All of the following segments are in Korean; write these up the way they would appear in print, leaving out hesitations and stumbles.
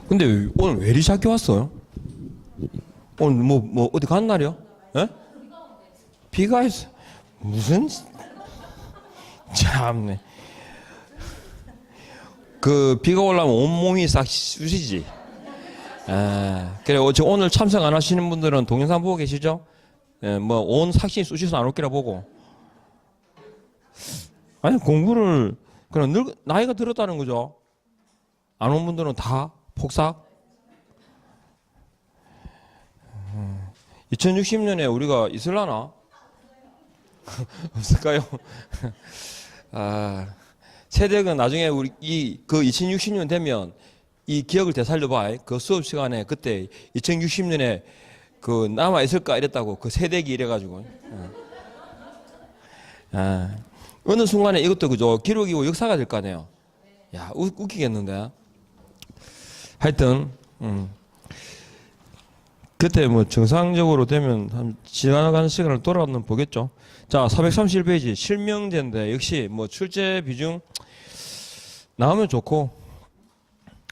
근데 오늘 왜 이리 학교 왔어요? 오늘 뭐 어디 간 날이요? 예? 비가 있어. 무슨 참네. 그 비가 올라면 온몸이 싹 쑤시지. 그래 오늘 참석 안 하시는 분들은 동영상 보고 계시죠? 예, 뭐 온 삭신이 쑤시서 안 올기라 보고. 아니 공부를 그냥 나이가 들었다는 거죠. 안 온 분들은 다 폭삭. 2060년에 우리가 있을라나? 없을까요? 세대는 나중에 우리 그 2060년 되면 이 기억을 되살려봐. 그 수업 시간에 그때 2060년에 그 남아 있을까 이랬다고 그 세대기 이래가지고. 어느 순간에 이것도 그죠 기록이고 역사가 될 거 아니에요. 야 웃기겠는데. 하여튼 그때 뭐 정상적으로 되면 한 지나가는 시간을 돌아가면 보겠죠. 자 431페이지 실명제인데 역시 뭐 출제 비중 나오면 좋고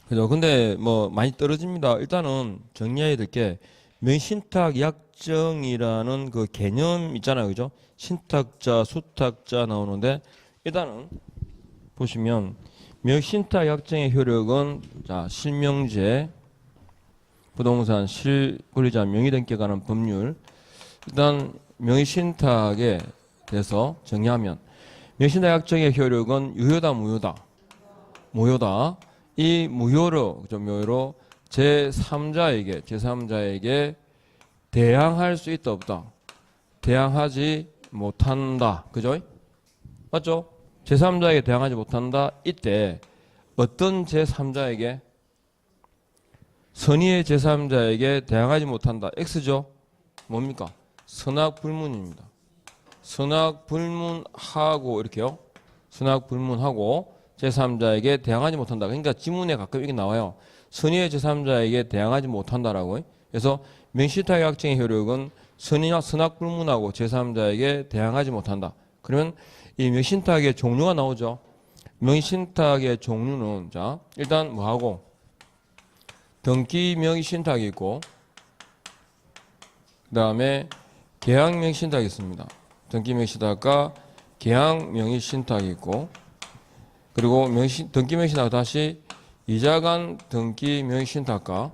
그죠. 근데 뭐 많이 떨어집니다. 일단은 정리해야 될 게 명신탁 약정이라는 그 개념 있잖아요. 그죠? 신탁자, 수탁자 나오는데 일단은 보시면 명신탁 약정의 효력은 자 실명제 부동산 실권리자 명의 등기에 관한 법률 일단 명의신탁에 대해서 정리하면 명의신탁 약정의 효력은 유효다 무효다 무효다 이 무효로 제3자에게 대항할 수 있다 없다 대항하지 못한다 그죠? 맞죠? 제3자에게 대항하지 못한다 이때 어떤 제3자에게 선의의 제3자에게 대항하지 못한다. X죠? 뭡니까? 선악불문입니다. 선악불문하고 이렇게요. 선악불문하고 제3자에게 대항하지 못한다. 그러니까 지문에 가끔 이게 나와요. 선의의 제3자에게 대항하지 못한다라고. 그래서 명시탁 약정의 효력은 선의와 선악불문하고 제3자에게 대항하지 못한다. 그러면 이 명신탁의 종류가 나오죠. 명신탁의 종류는 자 일단 뭐하고 등기 명의신탁이 있고 그 다음에 계약 명의신탁이 있습니다. 등기 명의신탁과 계약 명의신탁이 있고 그리고 등기 명의신탁 다시 이자간 등기 명의신탁과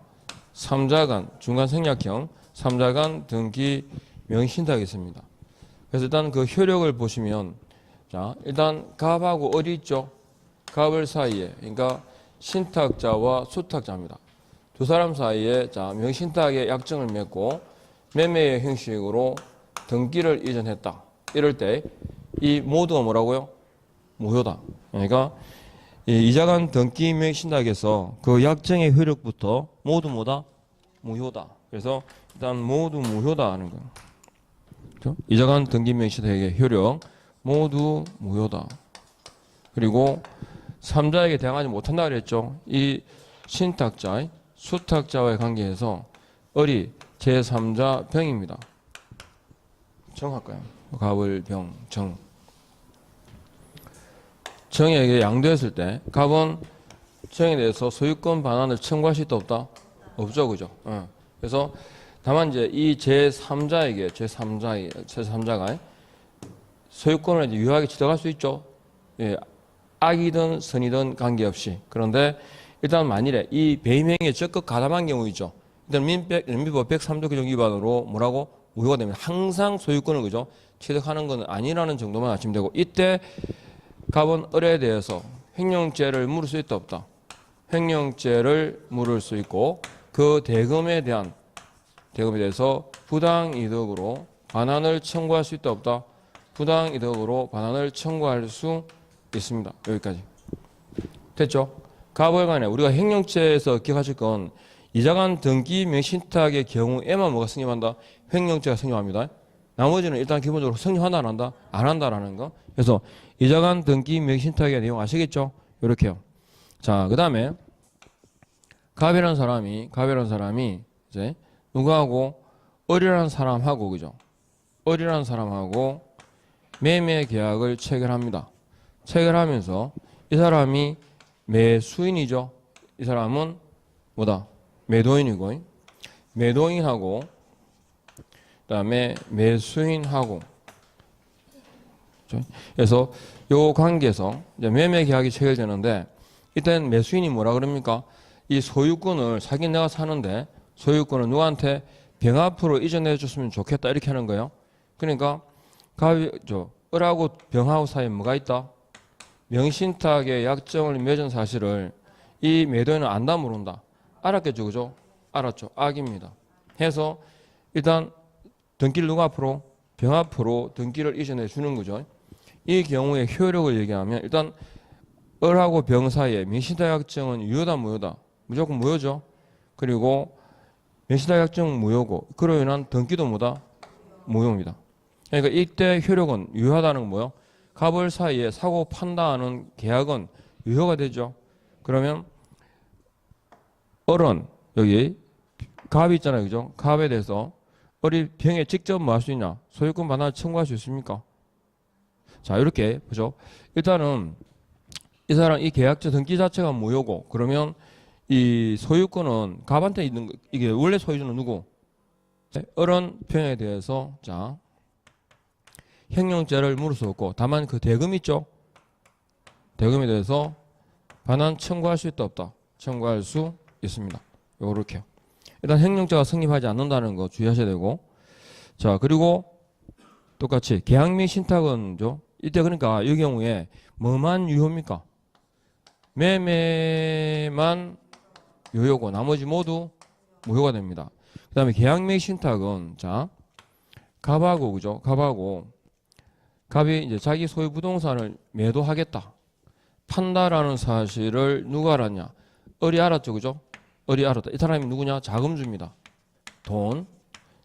3자간 중간 생략형 3자간 등기 명의신탁이 있습니다. 그래서 일단 그 효력을 보시면 자 일단 갑하고 을이 있죠. 갑을 사이에 그러니까 신탁자와 수탁자입니다. 두 사람 사이에 자 명신탁의 약정을 맺고 매매의 형식으로 등기를 이전했다. 이럴 때 이 모두가 뭐라고요? 무효다. 그러니까 이자간 등기 명신탁에서 그 약정의 효력부터 모두 뭐다? 무효다. 그래서 일단 모두 무효다 하는 거예요. 그렇죠? 이자간 등기 명신탁의 효력 모두 무효다. 그리고 3자에게 대항하지 못한다 그랬죠. 이 신탁자 수탁자와의 관계에서 을이 제3자 병입니다. 정할까요? 갑을 병, 정. 정에게 양도했을 때 갑은 정에 대해서 소유권 반환을 청구할 수 있다 없다? 없죠, 그죠? 그래서 다만 이제 이 제3자가 소유권을 이제 유효하게 취득할 수 있죠. 예, 악이든 선이든 관계없이. 그런데 일단 만일에 이 배임행위에 적극 가담한 경우이죠. 일단 민법 103조 규정 위반으로 뭐라고 무효가 됩니다. 항상 소유권을 그죠 취득하는 것은 아니라는 정도만 아시면 되고 이때 갑은 을에 대해서 횡령죄를 물을 수 있다 없다. 횡령죄를 물을 수 있고 그 대금에 대해서 부당이득으로 반환을 청구할 수 있다 없다. 부당이득으로 반환을 청구할 수 있습니다. 여기까지 됐죠? 갑을 간에 우리가 횡령죄에서 기억하실 건 이자간 등기 명신탁의 경우에만 뭐가 성립한다? 횡령죄가 성립합니다. 나머지는 일단 기본적으로 성립한다 안 한다? 안 한다라는 거. 그래서 이자간 등기 명신탁의 내용 아시겠죠? 이렇게요. 자, 그 다음에 갑이라는 사람이 이제 누구하고 을이라는 사람하고 그죠? 을이라는 사람하고 매매 계약을 체결합니다. 체결하면서 이 사람이 매수인이죠. 이 사람은 뭐다? 매도인이고, 매도인하고 그다음에 매수인하고. 그래서 요 관계에서 이제 매매 계약이 체결되는데, 이때는 매수인이 뭐라 그럽니까? 이 소유권을 사긴 내가 사는데 소유권을 누구한테 병합으로 이전해 줬으면 좋겠다 이렇게 하는 거예요. 그러니까 을하고 병하고 사이에 뭐가 있다? 명신탁의 약정을 맺은 사실을 이 매도인은 안다 모른다. 알았겠죠, 그죠? 알았죠. 악입니다. 해서 일단 등기를 누가 앞으로? 병합으로 등기를 이전해 주는 거죠. 이 경우에 효력을 얘기하면 일단 을하고 병 사이에 명신탁 약정은 유효다 무효다? 무조건 무효죠. 그리고 명신탁 약정은 무효고 그로 인한 등기도 뭐다? 무효입니다. 그러니까 이때 효력은 유효하다는 건 뭐예요? 갑을 사이에 사고 판다하는 계약은 유효가 되죠. 그러면 을은 여기 갑이 있잖아요, 그죠? 갑에 대해서 을이 병에 직접 뭐 할 수 있냐? 소유권 반환을 청구할 수 있습니까? 자, 이렇게 보죠. 일단은 이 사람 이 계약자 등기 자체가 무효고, 그러면 이 소유권은 갑한테 있는 거, 이게 원래 소유주는 누구? 을은 병에 대해서 자 횡령죄를 물을 수 없고, 다만 그 대금 있죠? 대금에 대해서 반환 청구할 수 있다 없다? 청구할 수 있습니다. 요렇게요. 일단 횡령죄가 성립하지 않는다는 거 주의하셔야 되고, 자 그리고 똑같이 계약 및 신탁은죠. 이때 그러니까 이 경우에 뭐만 유효입니까? 매매만 유효고 나머지 모두 무효가 됩니다. 그 다음에 계약 및 신탁은 자 갑하고 그죠? 갑이 이제 자기 소유 부동산을 매도하겠다 판다라는 사실을 누가 알았냐? 을이 알았죠, 그죠? 을이 알았다. 이 사람이 누구냐? 자금주입니다. 돈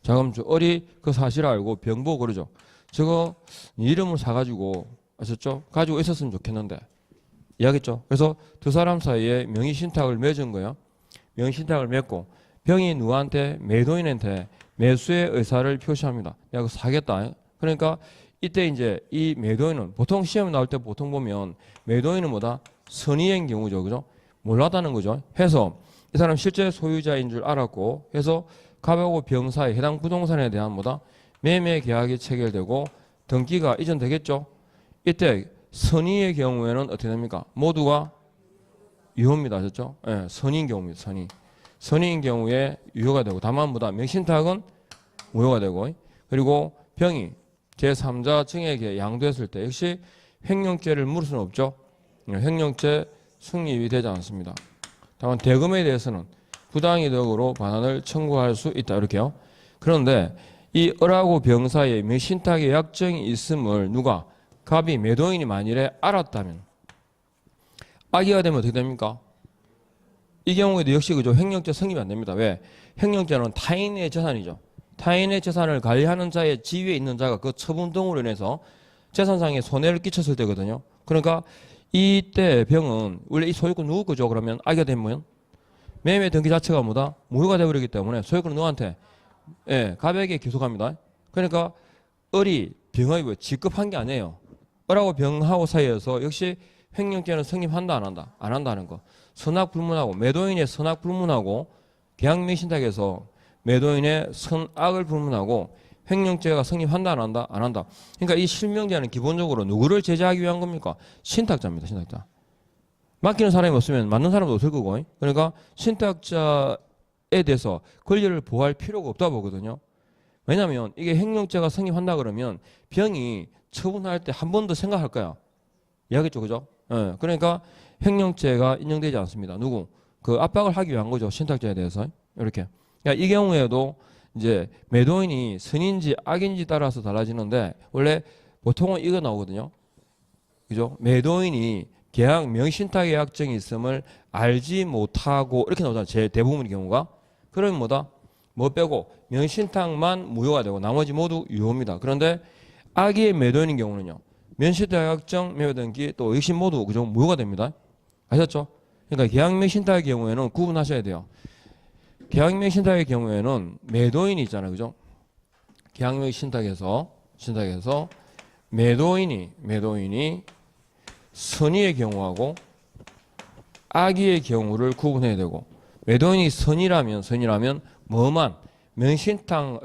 자금주. 을이 그 사실을 알고 병보 그러죠. 저거 이름을 사가지고 아셨죠? 가지고 있었으면 좋겠는데 이야기했죠. 그래서 두 사람 사이에 명의신탁을 맺은 거예요. 명의신탁을 맺고 병이 누구한테? 매도인한테 매수의 의사를 표시합니다. 내가 사겠다. 그러니까 이때 이제 이 매도인은 보통 시험에 나올 때 보통 보면 매도인은 뭐다? 선의인 경우죠, 그죠? 몰랐다는 거죠. 해서 이 사람 실제 소유자인 줄 알았고, 해서 갑하고 병 사이 해당 부동산에 대한 뭐다? 매매 계약이 체결되고 등기가 이전되겠죠. 이때 선의의 경우에는 어떻게 됩니까? 모두가 유효입니다. 아셨죠? 예, 선의인 경우입니다. 선의인 경우에 유효가 되고, 다만 뭐다? 명신탁은 무효가 되고, 그리고 병이 제3자 증액에 양도했을 때 역시 횡령죄를 물을 수는 없죠. 횡령죄 성립이 되지 않습니다. 다만 대금에 대해서는 부당이득으로 반환을 청구할 수 있다 이렇게요. 그런데 이 을하고 병 사이에 명신탁의 약정이 있음을 누가? 갑이 매도인이 만일에 알았다면 악의가 되면 어떻게 됩니까? 이 경우에도 역시 그죠. 횡령죄 성립이 안 됩니다. 왜? 횡령죄는 타인의 재산이죠. 타인의 재산을 관리하는 자의 지위에 있는 자가 그 처분 등으로 인해서 재산상의 손해를 끼쳤을 때거든요. 그러니까 이때 병은 원래 이 소유권 누구 거죠? 그러면 악의가 되면 매매 등기 자체가 뭐다? 무효가 되어버리기 때문에 소유권은 누구한테? 예, 갑에게 기속합니다. 그러니까 을이 병의 뭐 직급한 게 아니에요. 을하고 병하고 사이에서 역시 횡령죄는 성립한다 안 한다? 안 한다는 거. 선악불문하고 매도인의 선악불문하고 계약 및 신탁에서 매도인의 선악을 불문하고 횡령죄가 성립한다 안 한다? 안 한다. 그러니까 이 실명제는 기본적으로 누구를 제재하기 위한 겁니까? 신탁자입니다. 신탁자. 맡기는 사람이 없으면 맞는 사람도 없을 거고. 그러니까 신탁자에 대해서 권리를 보호할 필요가 없다 보거든요. 왜냐하면 이게 횡령죄가 성립한다 그러면 병이 처분할 때 한 번 더 생각할 거야. 이야기했죠, 그죠? 예. 그러니까 횡령죄가 인정되지 않습니다. 누구? 그 압박을 하기 위한 거죠. 신탁자에 대해서. 이렇게. 그러니까 이 경우에도 이제 매도인이 선인지 악인지 따라서 달라지는데 원래 보통은 이거 나오거든요. 그죠? 매도인이 계약 명신탁의 약정이 있음을 알지 못하고 이렇게 나오잖아요. 제 대부분의 경우가. 그러면 뭐다? 뭐 빼고 명신탁만 무효가 되고 나머지 모두 유효입니다. 그런데 악의의 매도인인 경우는요. 명신탁 약정, 매매 등기 또 역시 모두 그죠? 무효가 됩니다. 아셨죠? 그러니까 계약 명신탁의 경우에는 구분하셔야 돼요. 계약 명신탁의 경우에는 매도인이 있잖아요. 그죠? 계약 명신탁에서 매도인이 선의의 경우하고 악의의 경우를 구분해야 되고 매도인이 선이라면 뭐만 명의신탁만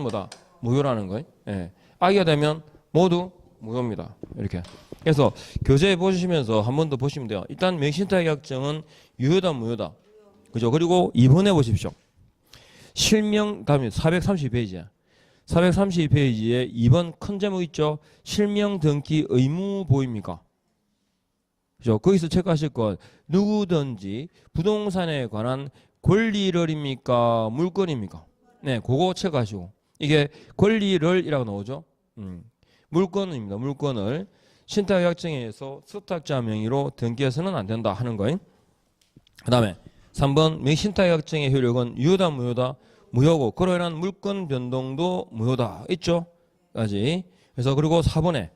뭐다 무효라는 거예요. 예. 악의가 되면 모두 무효입니다. 이렇게. 그래서 교재 보시면서 한 번 더 보시면 돼요. 일단 명의신탁 계약정은 유효다 무효다. 그죠? 그리고 2번에 보십시오. 실명 다음에 432페이지야. 432페이지에 2번 큰 제목 있죠. 실명 등기 의무 보입니까? 그죠? 거기서 체크하실 건 누구든지 부동산에 관한 권리를입니까? 물건입니까? 네, 그거 체크하시고. 이게 권리를이라고 나오죠. 물건입니다. 물건을 신탁계약정에서 수탁자 명의로 등기해서는 안 된다 하는 거예요. 그 다음에 3번 명의신탁계약정의 효력은 유효다 무효다? 무효고 그로 인한 물건 변동도 무효다. 있죠? 까지. 그래서 그리고 4번에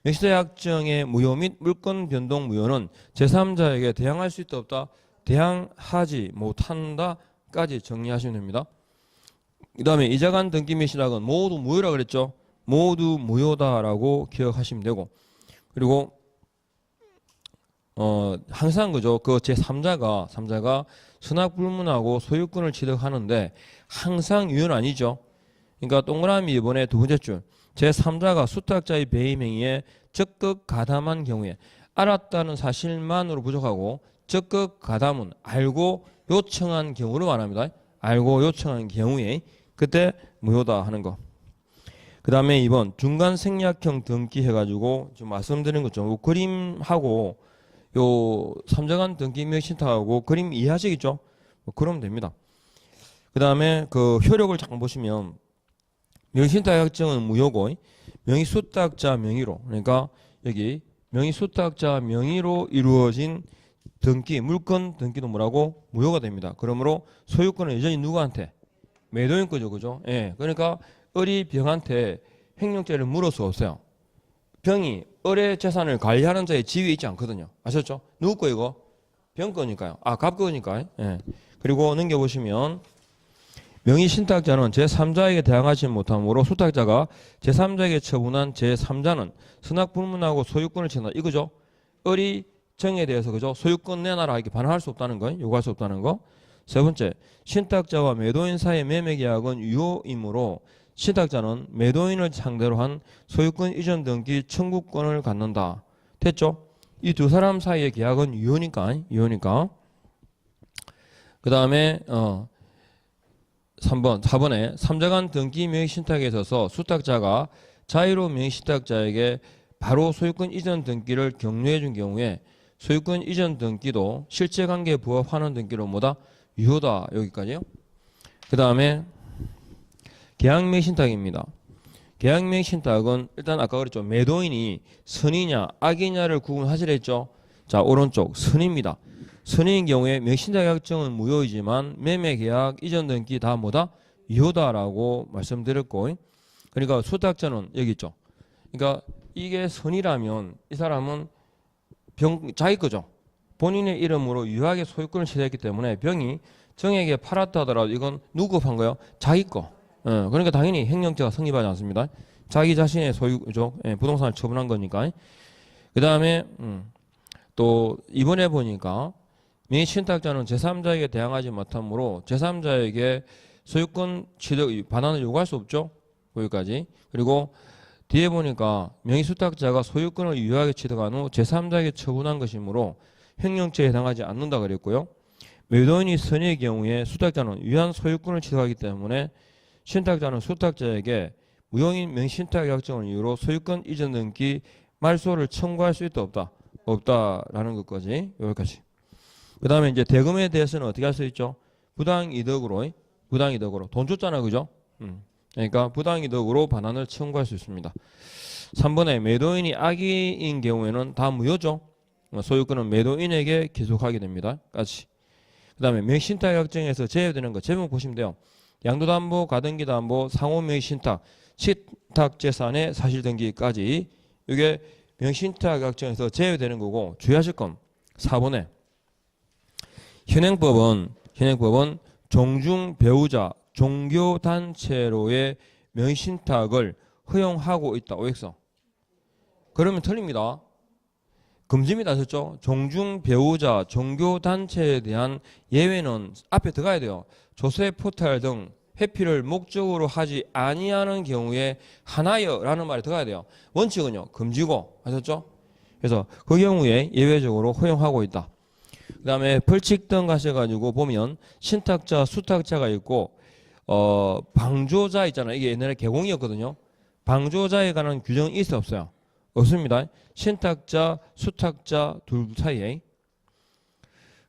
명의신탁계약정의 무효 및 물건 변동 무효는 제3자에게 대항할 수 있다 없다? 대항하지 못한다까지 정리하시면 됩니다. 그 다음에 이자간 등기 및 신탁은 모두 무효라 그랬죠? 모두 무효다라고 기억하시면 되고 그리고 항상 그죠? 그 제3자가 수납 불문하고 소유권을 취득하는데 항상 유효는 아니죠. 그러니까 동그라미 이번에 두 번째 줄 제3자가 수탁자의 배임 행위에 적극 가담한 경우에 알았다는 사실만으로 부족하고 적극 가담은 알고 요청한 경우를 말합니다. 알고 요청한 경우에 그때 무효다 하는 거. 그 다음에 2번 중간 생략형 등기 해가지고 좀 말씀드린 것처럼 그림하고 요 3자간 등기 명의신탁하고 그림 이해하시겠죠? 그러면 됩니다. 그 다음에 그 효력을 잠깐 보시면 명의신탁계약정은 무효고 명의수탁자 명의로 그러니까 여기 명의수탁자 명의로 이루어진 등기 물건 등기도 뭐라고 무효가 됩니다. 그러므로 소유권은 여전히 누구한테? 매도인 거죠, 그죠? 예. 그러니까 을이 병한테 횡령죄를 물을 수 없어요. 병이 을의 재산을 관리하는 자의 지위에 있지 않거든요. 아셨죠? 누구 거 이거? 병 거니까요. 아, 갑 거니까요. 예. 그리고 넘겨보시면 명의신탁자는 제3자에게 대항하지 못함으로 수탁자가 제3자에게 처분한 제3자는 선악 불문하고 소유권을 취한다. 이거죠. 을이 정에 대해서 그죠? 소유권 내놔라 이렇게 반환할 수 없다는 거, 요구할 수 없다는 거. 세 번째, 신탁자와 매도인 사이의 매매계약은 유효이므로 신탁자는 매도인을 상대로 한 소유권 이전 등기 청구권을 갖는다. 됐죠? 이 두 사람 사이의 계약은 유효니까. 그 다음에 4번에 3자간 등기 명의신탁에 있어서 수탁자가 자유로 명의신탁자에게 바로 소유권 이전 등기를 격려해 준 경우에 소유권 이전 등기도 실제관계에 부합하는 등기로 뭐다? 유효다. 여기까지요. 그 다음에 계약명의신탁입니다. 계약명의신탁은 일단 아까 그랬죠. 매도인이 선이냐 악이냐를 구분하시라 했죠. 자, 오른쪽 선입니다. 선인 경우에 명의신탁계약정은 무효이지만 매매계약 이전 등기 다 뭐다? 유효다라고 말씀드렸고 그러니까 수탁자는 여기 있죠. 그러니까 이게 선이라면 이 사람은 자기 거죠. 본인의 이름으로 유효하게 소유권을 취득했기 때문에 병이 정에게 팔았다 하더라도 이건 누구 판 거예요? 자기 거. 그러니까 당연히 횡령죄가 성립하지 않습니다. 자기 자신의 소유죠. 부동산을 처분한 거니까. 그 다음에 또 이번에 보니까 명의신탁자는 제3자에게 대항하지 못하므로 제3자에게 소유권 취득 반환을 요구할 수 없죠. 거기까지. 그리고 뒤에 보니까 명의수탁자가 소유권을 유효하게 취득한 후 제3자에게 처분한 것이므로 횡령죄에 해당하지 않는다 그랬고요. 매도인이 선의 경우에 수탁자는 유한 소유권을 취득하기 때문에 신탁자는 수탁자에게 무효인 명의신탁계약정을 이유로 소유권 이전 등기 말소를 청구할 수 있다 없다? 없다라는 것까지 여기까지. 그 다음에 이제 대금에 대해서는 어떻게 할 수 있죠? 부당이득으로 돈 줬잖아, 그죠? 그러니까 부당이득으로 반환을 청구할 수 있습니다. 3번에 매도인이 악의인 경우에는 다 무효죠. 소유권은 매도인에게 기속하게 됩니다. 까지. 그 다음에 명의신탁계약정에서 제외되는 거 제목 보시면 돼요. 양도담보, 가등기담보, 상호명의신탁, 신탁재산의 사실등기까지 이게 명의신탁계약정에서 제외되는 거고 주의하실 건 4번에 현행법은 종중 배우자 종교단체로의 명의신탁을 허용하고 있다. OX. 그러면 틀립니다. 금지입니다. 하셨죠? 종중 배우자 종교단체에 대한 예외는 앞에 들어가야 돼요. 조세 포탈 등 회피를 목적으로 하지 아니하는 경우에 하나여라는 말이 들어가야 돼요. 원칙은요 금지고 하셨죠? 그래서 그 경우에 예외적으로 허용하고 있다. 그 다음에 벌칙 등 가셔가지고 보면 신탁자, 수탁자가 있고 방조자 있잖아요. 이게 옛날에 개공이었거든요. 방조자에 관한 규정이 있어 없어요? 없습니다. 신탁자, 수탁자 둘 사이에.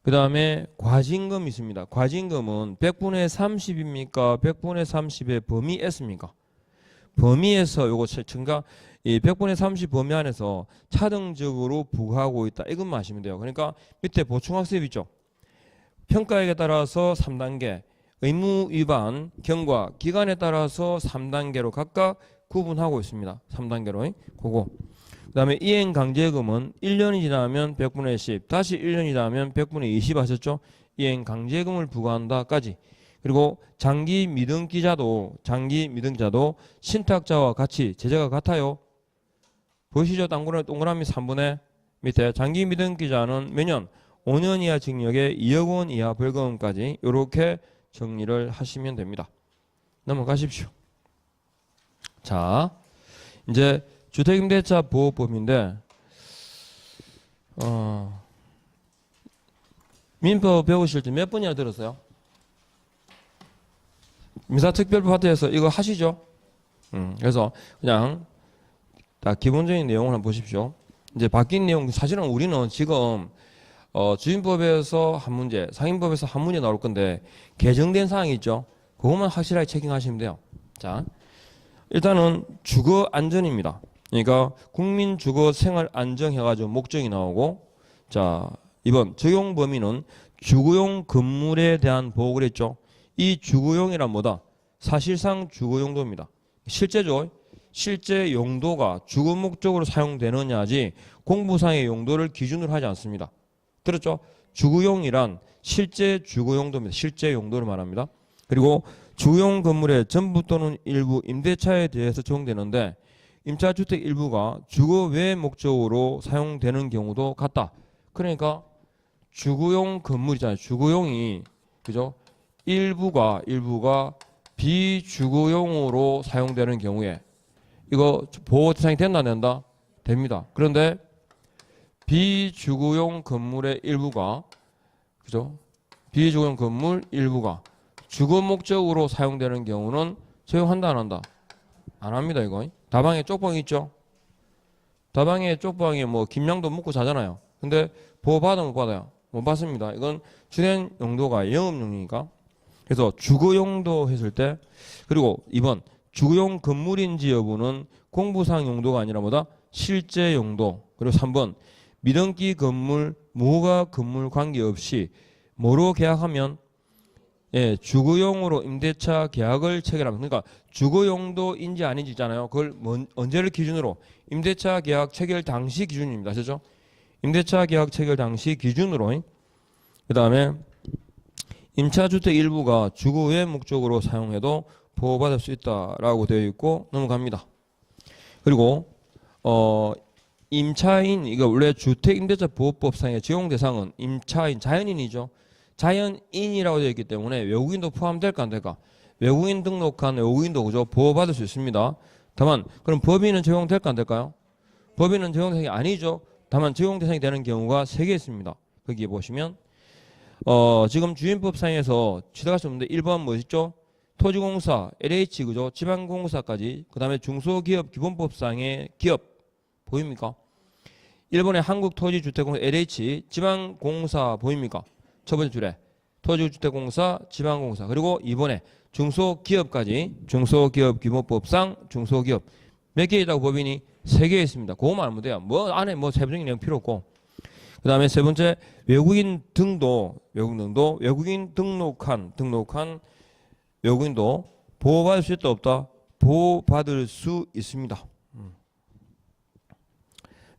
그 다음에 과징금 있습니다. 과징금은 100분의 30입니까? 100분의 30의 범위 S입니까? 범위에서 요거 증가 이 100분의 30 범위 안에서 차등적으로 부과하고 있다. 이것만 아시면 돼요. 그러니까 밑에 보충학습 있죠. 평가액에 따라서 3단계, 의무 위반, 경과, 기간에 따라서 3단계로 각각 구분하고 있습니다. 3단계로. 그거. 그 다음에 이행강제금은 1년이 지나면 100분의 10, 다시 1년이 지나면 100분의 20 하셨죠? 이행강제금을 부과한다까지. 그리고 장기 미등기자도 신탁자와 같이 제재가 같아요. 보시죠? 동그라미 3분의 밑에 장기 미등기자는 매년 5년 이하 징역에 2억 원 이하 벌금까지 이렇게 정리를 하시면 됩니다. 넘어가십시오. 자, 이제 주택임대차 보호법인데 민법 배우실 때 몇 번이나 들었어요? 민사특별파트에서 이거 하시죠? 그래서 그냥 다 기본적인 내용을 한번 보십시오. 이제 바뀐 내용, 사실은 우리는 지금 주임법에서 한 문제, 상임법에서 한 문제 나올 건데 개정된 사항이 있죠. 그것만 확실하게 체킹하시면 돼요. 자, 일단은 주거 안전입니다. 그러니까 국민 주거 생활 안정 해가지고 목적이 나오고, 자, 이번 적용 범위는 주거용 건물에 대한 보호 그랬죠. 이 주거용이란 뭐다? 사실상 주거 용도입니다. 실제죠. 실제 용도가 주거 목적으로 사용되느냐지 공부상의 용도를 기준으로 하지 않습니다. 들었죠? 주거용이란 실제 주거 용도입니다. 실제 용도를 말합니다. 그리고 주거용 건물의 전부 또는 일부 임대차에 대해서 적용되는데 임차주택 일부가 주거 외 목적으로 사용되는 경우도 같다. 그러니까 주거용 건물이잖아요. 주거용이 그죠? 일부가 비주거용으로 사용되는 경우에 이거 보호 대상이 된다 안 된다? 됩니다. 그런데 비주거용 건물의 일부가 그죠? 비주거용 건물 일부가 주거 목적으로 사용되는 경우는 적용한다 안 한다? 안 합니다. 이거. 다방에 쪽방이 있죠? 다방에 쪽방에 뭐 김양도 묵고 자잖아요. 근데 보호 받아 못 받아요? 못 받습니다. 이건 주된 용도가 영업용이니까. 그래서 주거용도 했을 때, 그리고 2번 주거용 건물인지 여부는 공부상 용도가 아니라 뭐다? 실제 용도. 그리고 3번 미등기 건물, 무허가 건물 관계없이 뭐로 계약하면 예, 주거용으로 임대차 계약을 체결합니다. 그러니까 주거용도인지 아닌지 있잖아요. 그걸 언제를 기준으로? 임대차 계약 체결 당시 기준입니다. 아시죠? 임대차 계약 체결 당시 기준으로. 그 다음에 임차주택 일부가 주거 외 목적으로 사용해도 보호받을 수 있다라고 되어 있고 넘어갑니다. 그리고 임차인, 이거 원래 주택임대차보호법상의 적용 대상은 임차인, 자연인이죠. 자연인이라고 되어 있기 때문에 외국인도 포함될까 안 될까? 외국인 등록한 외국인도 그죠? 보호받을 수 있습니다. 다만 그럼 법인은 적용될까 안 될까요? 법인은 적용 대상이 아니죠. 다만 적용 대상이 되는 경우가 3개 있습니다. 거기에 보시면 지금 주임법상에서 취득할 수 없는데 1번 뭐 있죠? 토지공사, LH 그죠? 지방공사까지. 그 다음에 중소기업 기본법상의 기업 보입니까? 1번에 한국토지주택공사 LH 지방공사 보입니까? 첫 번째 줄에 토지주택공사 지방공사. 그리고 2번에 중소기업까지. 중소기업 기본법상 중소기업 몇 개 있다고 법인이? 3개 있습니다. 그거만 알면 돼요. 뭐 안에 뭐 세부적인 내용 필요 없고. 그 다음에 세 번째 외국인 등도 외국인 등록한 외국인도 보호받을 수 있다 없다? 보호받을 수 있습니다.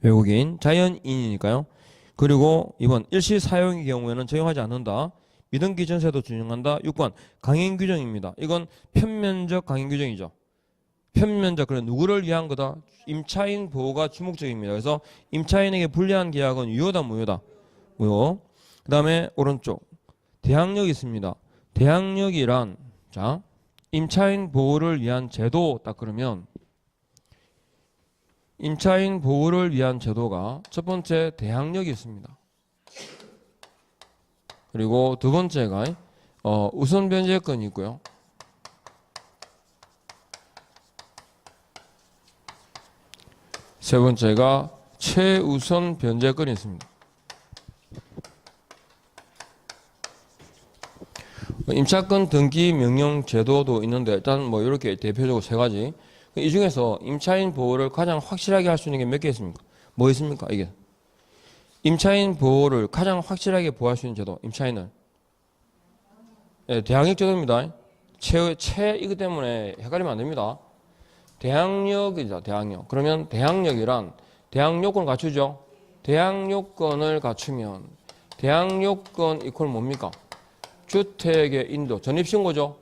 외국인 자연인이니까요. 그리고 2번 일시 사용의 경우에는 적용하지 않는다. 미등기 전세도 준용한다. 6번 강행 규정입니다. 이건 편면적 강행 규정이죠. 편면적, 그래 누구를 위한 거다? 임차인 보호가 주목적입니다. 그래서 임차인에게 불리한 계약은 유효다, 무효다? 무효. 그 다음에 오른쪽 대항력이 있습니다. 대항력이란 자 임차인 보호를 위한 제도 딱 그러면 임차인 보호를 위한 제도가 첫 번째 대항력이 있습니다. 그리고 두 번째가 우선 변제권이 있고요. 세 번째가 최우선 변제권이 있습니다. 임차권 등기 명령 제도도 있는데 일단 뭐 이렇게 대표적으로 세 가지. 이 중에서 임차인 보호를 가장 확실하게 할 수 있는 게 몇 개 있습니까? 뭐 있습니까? 이게 임차인 보호를 가장 확실하게 보호할 수 있는 제도, 임차인을 대항력 제도입니다. 이것 때문에 헷갈리면 안 됩니다. 대항력이죠, 대항력. 그러면 대항력이란 대항요건을 갖추죠. 대항요건을 갖추면 대항요건 이퀄 뭡니까? 주택의 인도, 전입신고죠.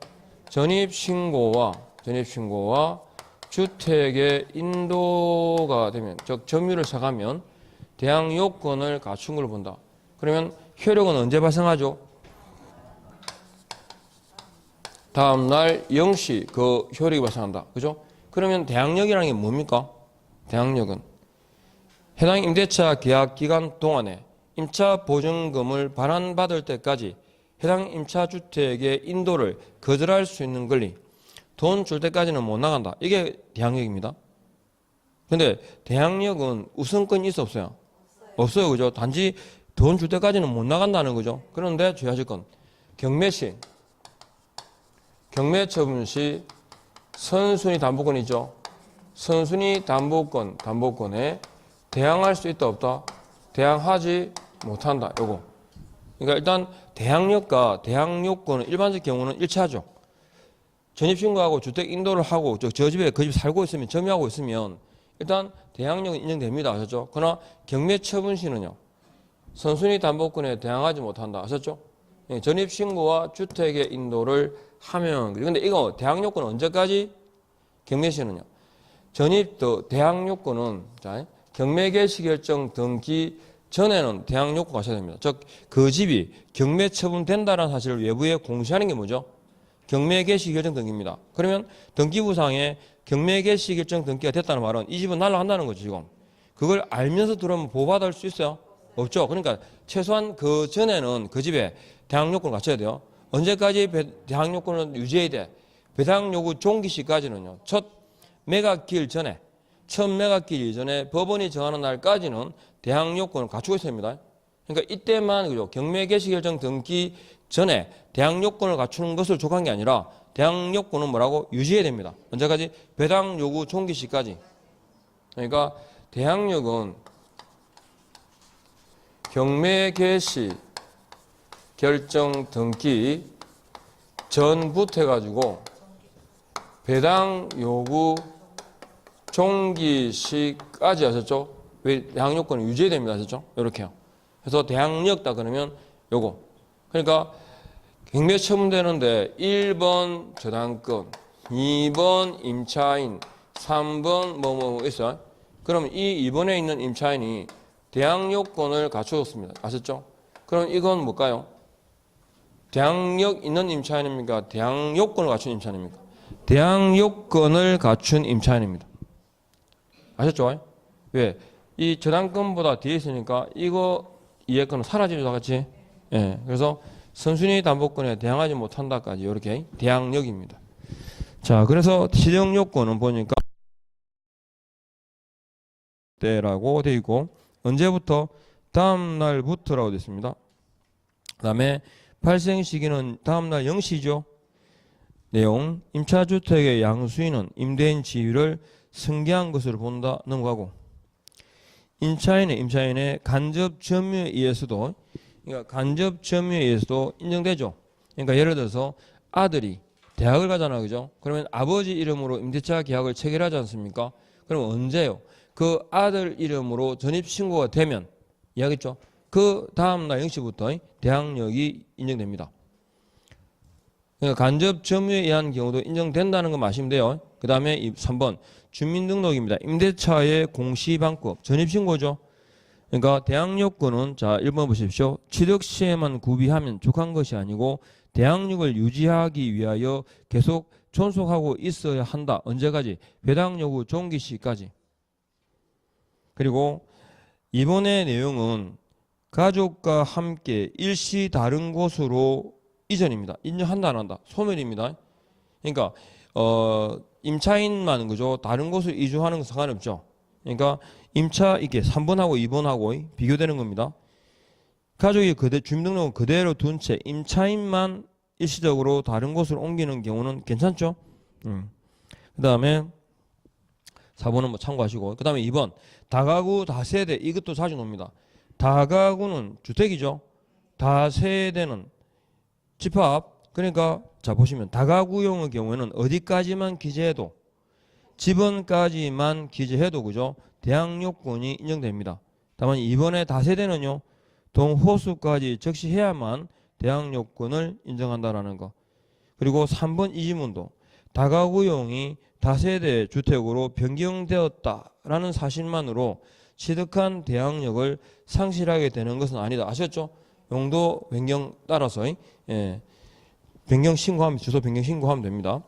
전입신고와 주택의 인도가 되면, 즉 점유를 시작하면 대항요건을 갖춘 걸 본다. 그러면 효력은 언제 발생하죠? 다음날 0시 그 효력이 발생한다. 그죠? 그러면 대항력이라는 게 뭡니까? 대항력은 해당 임대차 계약 기간 동안에 임차 보증금을 반환받을 때까지 해당 임차 주택의 인도를 거절할 수 있는 권리, 돈 줄 때까지는 못 나간다. 이게 대항력입니다. 근데 대항력은 우선권이 있어 없어요? 없어요. 그죠? 단지 돈 줄 때까지는 못 나간다는 거죠. 그런데 주의하실 건 경매 처분 시 선순위 담보권이죠. 선순위 담보권에 대항할 수 있다 없다? 대항하지 못한다. 요거. 그러니까 일단 대항력과 대항요건은 일반적 경우는 일치하죠. 전입신고하고 주택 인도를 하고 저 집에 그 집 살고 있으면 점유하고 있으면 일단 대항력은 인정됩니다. 아셨죠? 그러나 경매 처분 시는요. 선순위 담보권에 대항하지 못한다. 아셨죠? 전입신고와 주택의 인도를 하면 근데 이거 대항요건은 언제까지? 경매 시는요. 대항요건은 경매 개시 결정 등기 전에는 대항요건을 가셔야 됩니다. 즉 그 집이 경매 처분된다는 사실을 외부에 공시하는 게 뭐죠? 경매 개시 결정 등기입니다. 그러면 등기부상에 경매 개시 결정 등기가 됐다는 말은 이 집은 날라간다는 거죠. 지금 그걸 알면서 들어오면 보호받을 수 있어요? 없죠. 그러니까 최소한 그 전에는 그 집에 대항요건을 갖춰야 돼요. 언제까지 대항요건을 유지해야 돼? 배당요구 종기 시까지는요. 첫 매각기일 전에 법원이 정하는 날까지는 대항요건을 갖추고 있어야 합니다. 그러니까 이때만 그죠. 경매 개시 결정 등기 전에 대항요건을 갖추는 것을 촉구한 게 아니라 대항요건은 뭐라고? 유지해야 됩니다. 언제까지? 배당요구 종기 시까지. 그러니까 대항력은 경매 개시 결정 등기 전부터 해가지고 배당 요구 종기 시까지 하셨죠? 왜 대항요건은 유지해야 됩니다. 하셨죠? 이렇게요. 그래서 대항력다 그러면 요거. 그러니까 경매 처분되는데 1번 저당권, 2번 임차인, 3번 뭐 있어요? 그럼 이 2번에 있는 임차인이 대항요건을 갖추었습니다. 아셨죠? 그럼 이건 뭘까요? 대항력 있는 임차인입니까? 대항요건을 갖춘 임차인입니까? 대항요건을 갖춘 임차인입니다. 아셨죠? 왜? 이 저당권보다 뒤에 있으니까 이거 이해권은 사라지죠, 같이. 예. 그래서 선순위 담보권에 대항하지 못한다까지 이렇게 대항력입니다. 자, 그래서 시정요건은 보니까 때라고 되어 있고 언제부터? 다음 날부터라고 되어 있습니다. 그다음에 발생 시기는 다음 날 0시죠. 내용 임차주택의 양수인은 임대인 지위를 승계한 것으로 본다. 넘어가고 임차인의 간접 점유에 의해서도 인정되죠. 그러니까 예를 들어서 아들이 대학을 가잖아, 그죠? 그러면 아버지 이름으로 임대차 계약을 체결하지 않습니까? 그럼 언제요? 그 아들 이름으로 전입신고가 되면 이야기했죠. 그 다음날 0시부터 대항력이 인정됩니다. 그러니까 간접 점유에 의한 경우도 인정된다는 거 마시면 돼요. 그 다음에 3번 주민등록입니다. 임대차의 공시방법 전입신고죠. 그러니까 대항력권은 자 1번 보십시오. 취득 시에만 구비하면 족한 것이 아니고 대항력을 유지하기 위하여 계속 존속하고 있어야 한다. 언제까지? 배당 요구 종기 시까지. 그리고 이번의 내용은 가족과 함께 일시 다른 곳으로 이전입니다. 인정한다 안 한다. 소멸입니다. 그러니까 임차인만 그죠. 다른 곳으로 이주하는 건 상관없죠. 그러니까 임차 이게 3번하고 2번하고 비교되는 겁니다. 가족이 주민등록은 그대로 둔 채 임차인만 일시적으로 다른 곳으로 옮기는 경우는 괜찮죠? 그 다음에 4번은 뭐 참고하시고 그 다음에 2번 다가구 다세대 이것도 자주 나옵니다. 다가구는 주택이죠. 다세대는 집합. 그러니까 자 보시면 다가구용의 경우에는 어디까지만 기재해도 집원까지만 기재해도 그죠? 대항력권이 인정됩니다. 다만 이번에 다세대는요. 동호수까지 적시해야만 대항력권을 인정한다라는 거. 그리고 3번 이 지문도 다가구용이 다세대 주택으로 변경되었다라는 사실만으로 취득한 대항력을 상실하게 되는 것은 아니다. 아셨죠? 용도 변경 따라서 변경 신고하면 주소 변경 신고하면 됩니다.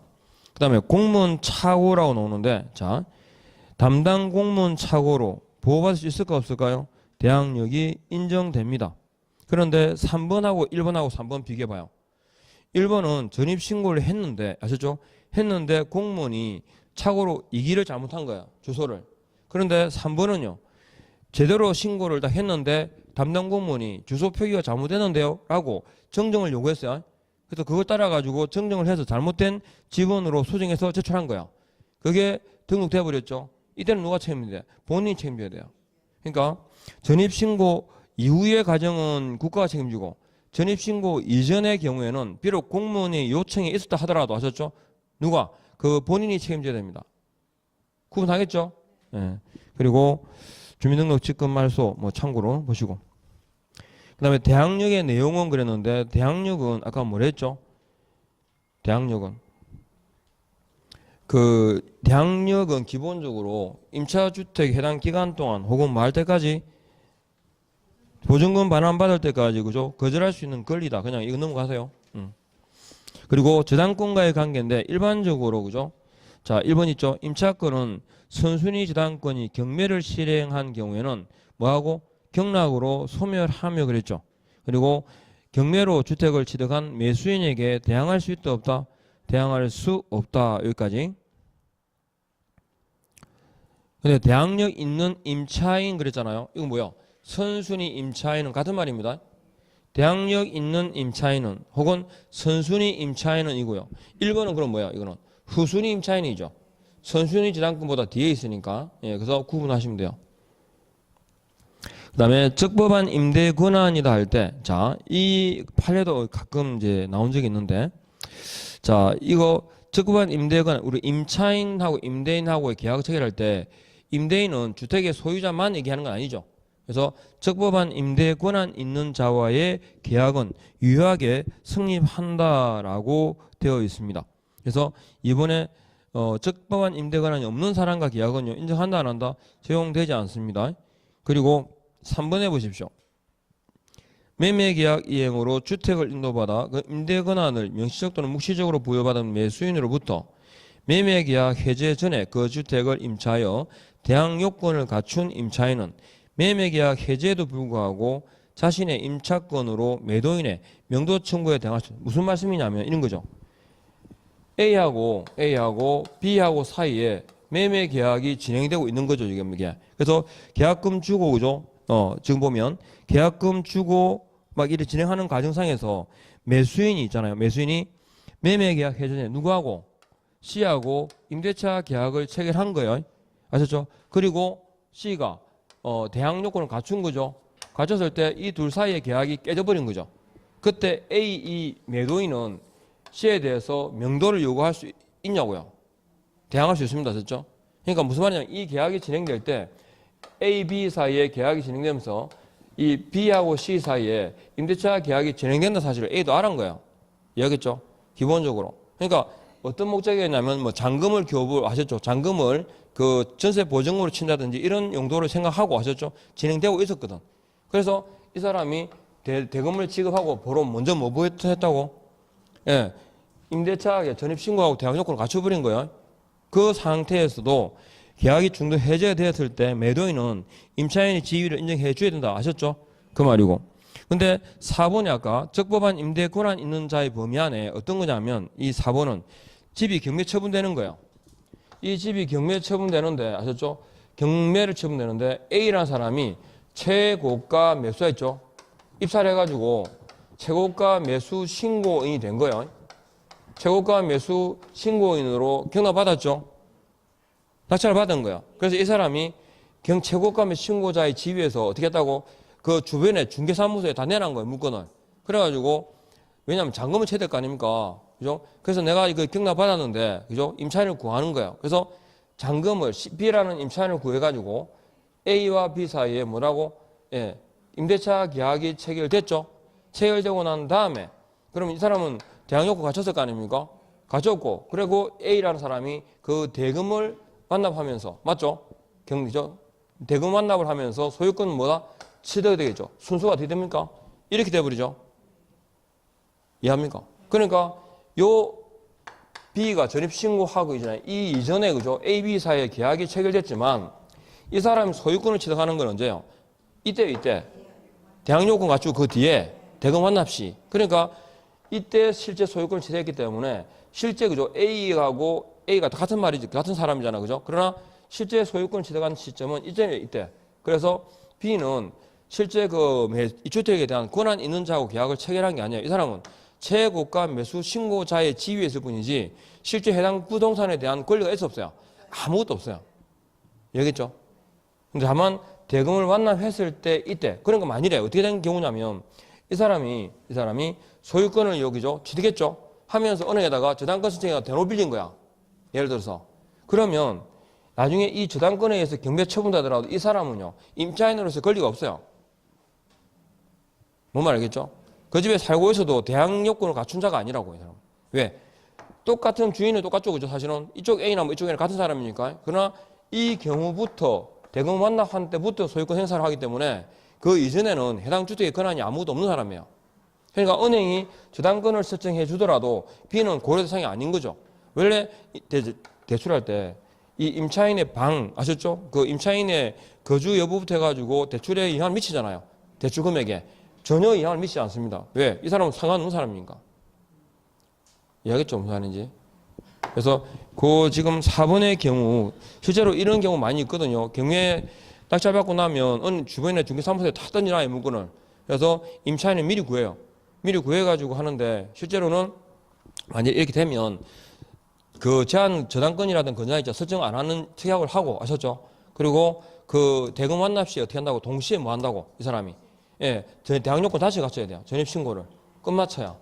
그 다음에 공무원 착오라고 나오는데 자 담당 공무원 착오로 보호받을 수 있을까 없을까요? 대항력이 인정됩니다. 그런데 3번하고 1번하고 3번 비교해봐요. 1번은 전입신고를 했는데 아셨죠? 했는데 공무원이 착오로 이기를 잘못한 거야. 주소를. 그런데 3번은요. 제대로 신고를 다 했는데 담당 공무원이 주소 표기가 잘못됐는데요 라고 정정을 요구했어요. 그래서 그걸 따라가지고 정정을 해서 잘못된 지번으로 수정해서 제출한 거야. 그게 등록돼 버렸죠. 이때는 누가 책임인데? 본인이 책임져야 돼요. 그러니까 전입신고 이후의 과정은 국가가 책임지고 전입신고 이전의 경우에는 비록 공무원이 요청이 있었다 하더라도 아셨죠? 누가? 그 본인이 책임져야 됩니다. 구분하겠죠? 예. 그리고 주민등록 직권 말소 뭐 참고로 보시고. 그 다음에 대항력의 내용은 그랬는데 대항력은 아까 뭐라 했죠? 대항력은 대항력은 기본적으로 임차주택 해당 기간 동안 혹은 말 때까지 보증금 반환받을 때까지 그죠? 거절할 수 있는 권리다. 그냥 이거 넘어가세요. 그리고 저당권과의 관계인데 일반적으로 그죠? 자 1번 있죠? 임차권은 선순위 저당권이 경매를 실행한 경우에는 뭐하고? 경락으로 소멸하며 그랬죠. 그리고 경매로 주택을 취득한 매수인에게 대항할 수 있다 없다? 대항할 수 없다. 여기까지. 근데 대항력 있는 임차인 그랬잖아요. 이건 뭐야? 선순위 임차인은 같은 말입니다. 대항력 있는 임차인은 혹은 선순위 임차인은 이고요. 1번은 그럼 뭐야? 이거는 후순위 임차인이죠. 선순위 저당권보다 뒤에 있으니까 그래서 구분하시면 돼요. 그 다음에 적법한 임대 권한이다 할 때 자 이 판례도 가끔 이제 나온 적이 있는데 자 이거 적법한 임대 권한 우리 임차인하고 임대인하고의 계약 체결할 때 임대인은 주택의 소유자만 얘기하는 건 아니죠. 그래서 적법한 임대 권한 있는 자와의 계약은 유효하게 성립한다라고 되어 있습니다. 그래서 이번에 적법한 임대 권한이 없는 사람과 계약은요 인정한다 안 한다? 적용되지 않습니다. 그리고 3번에 보십시오. 매매계약 이행으로 주택을 인도받아 그 임대 권한을 명시적 또는 묵시적으로 부여받은 매수인으로부터 매매계약 해제 전에 그 주택을 임차하여 대항요건을 갖춘 임차인은 매매계약 해제에도 불구하고 자신의 임차권으로 매도인의 명도 청구에 대항할 수 있다. 무슨 말씀이냐면 이런 거죠. A하고 B하고 사이에 매매계약이 진행되고 있는 거죠. 이게. 그래서 계약금 주고 그죠. 지금 보면 계약금 주고 막 이렇게 진행하는 과정상에서 매수인이 있잖아요. 매수인이 매매계약 해제 전에 누구하고? C하고 임대차 계약을 체결한 거예요. 아셨죠? 그리고 C가 대항 요건을 갖춘 거죠. 갖췄을 때 이 둘 사이의 계약이 깨져버린 거죠. 그때 A, 이 매도인은 C에 대해서 명도를 요구할 수 있냐고요. 대항할 수 있습니다. 됐죠? 그러니까 무슨 말이냐면 이 계약이 진행될 때 A, B 사이에 계약이 진행되면서 이 B하고 C 사이에 임대차 계약이 진행된다 사실을 A도 알은 거예요. 이해하겠죠? 기본적으로. 그러니까 어떤 목적이었냐면 뭐 잔금을 교부 하셨죠. 잔금을 그 전세 보증금으로 친다든지 이런 용도로 생각하고 하셨죠. 진행되고 있었거든. 그래서 이 사람이 대금을 지급하고 바로 먼저 뭐 했다고? 예. 임대차에 전입신고하고 대항 요건을 갖춰버린 거예요. 그 상태에서도 계약이 중도 해제되었을 때 매도인은 임차인의 지위를 인정해 줘야 된다. 아셨죠? 그 말이고. 근데 4번이 아까 적법한 임대 권한 있는 자의 범위 안에 어떤 거냐면 이 4번은 집이 경매 처분되는 거예요. 이 집이 경매 처분되는데 아셨죠? 경매를 처분되는데 A라는 사람이 최고가 매수했죠. 입사를 해가지고 최고가 매수 신고인이 된 거예요. 최고가 매수 신고인으로 경락받았죠. 낙찰을 받은 거예요. 그래서 이 사람이 최고가 매수 신고자의 지위에서 어떻게 했다고? 그 주변에 중개사무소에 다 내놓은 거예요, 물건을. 그래가지고, 왜냐면 잔금을 쳐야 될 거 아닙니까? 그죠? 그래서 내가 이거 경락받았는데, 그죠? 임차인을 구하는 거예요. 그래서 잔금을, B라는 임차인을 구해가지고, A와 B 사이에 뭐라고? 예, 임대차 계약이 체결됐죠? 체결되고 난 다음에, 그럼 이 사람은 대항요건 갖췄을 거 아닙니까? 갖췄고, 그리고 A라는 사람이 그 대금을 완납하면서, 맞죠? 경리죠? 대금 완납을 하면서 소유권은 뭐다? 취득이 되겠죠. 순서가 어떻게 됩니까? 이렇게 돼버리죠. 이해합니까? 그러니까 요 B가 전입신고하고 이 이전에 그죠? A, B 사이에 계약이 체결됐지만 이 사람이 소유권을 취득하는 건 언제요? 이때 대항요건 갖추고 그 뒤에 대금 완납 시. 그러니까 이때 실제 소유권을 취득했기 때문에 실제 그죠? A가 같은 말이지, 같은 사람이잖아, 그죠? 그러나 실제 소유권을 취득한 시점은 이때. 그래서 B는 실제 그 이주택에 대한 권한 있는 자하고 계약을 체결한 게 아니에요. 이 사람은 최고가 매수 신고자의 지위에 있을 뿐이지 실제 해당 부동산에 대한 권리가 있어 없어요. 아무것도 없어요. 알겠죠? 근데 다만 대금을 완납했을 때 이때. 그러니까 만일에 어떻게 된 경우냐면 이 사람이 소유권을 여기죠. 취득했죠. 하면서 은행에다가 저당권 신청해서 대노 빌린 거야. 예를 들어서. 그러면 나중에 이 저당권에 의해서 경매 처분되더라도 이 사람은요. 임차인으로서 권리가 없어요. 뭔 말이겠죠? 그 집에 살고 있어도 대항 요건을 갖춘 자가 아니라고. 이 사람. 왜? 똑같은 주인은 똑같죠. 그죠? 사실은 이쪽 A나 뭐 이쪽 A는 같은 사람이니까. 그러나 이 경우부터 대금 완납한 때부터 소유권 행사를 하기 때문에 그 이전에는 해당 주택의 권한이 아무것도 없는 사람이에요. 그러니까 은행이 저당권을 설정해 주더라도 B는 고려 대상이 아닌 거죠. 원래 대출할 때 이 임차인의 방 아셨죠? 그 임차인의 거주 여부부터 해가지고 대출에 영향을 미치잖아요. 대출 금액에 전혀 영향을 미치지 않습니다. 왜? 이 사람은 상관없는 사람이니까. 이해하겠죠? 무슨 말인지. 그래서 그 지금 4번의 경우 실제로 이런 경우 많이 있거든요. 경매 낙찰 받고 나면 주변에 중개사무소에 다 던지나요, 물건을. 그래서 임차인은 미리 구해요. 미리 구해가지고 하는데 실제로는 만약 이렇게 되면 그 제한 저당권이라든 건전이자 설정 안 하는 특약을 하고 아셨죠? 그리고 그 대금 완납 시 어떻게 한다고? 동시에 뭐 한다고? 이 사람이. 예, 대항요건 다시 갖춰야 돼요. 전입신고를. 끝마쳐야.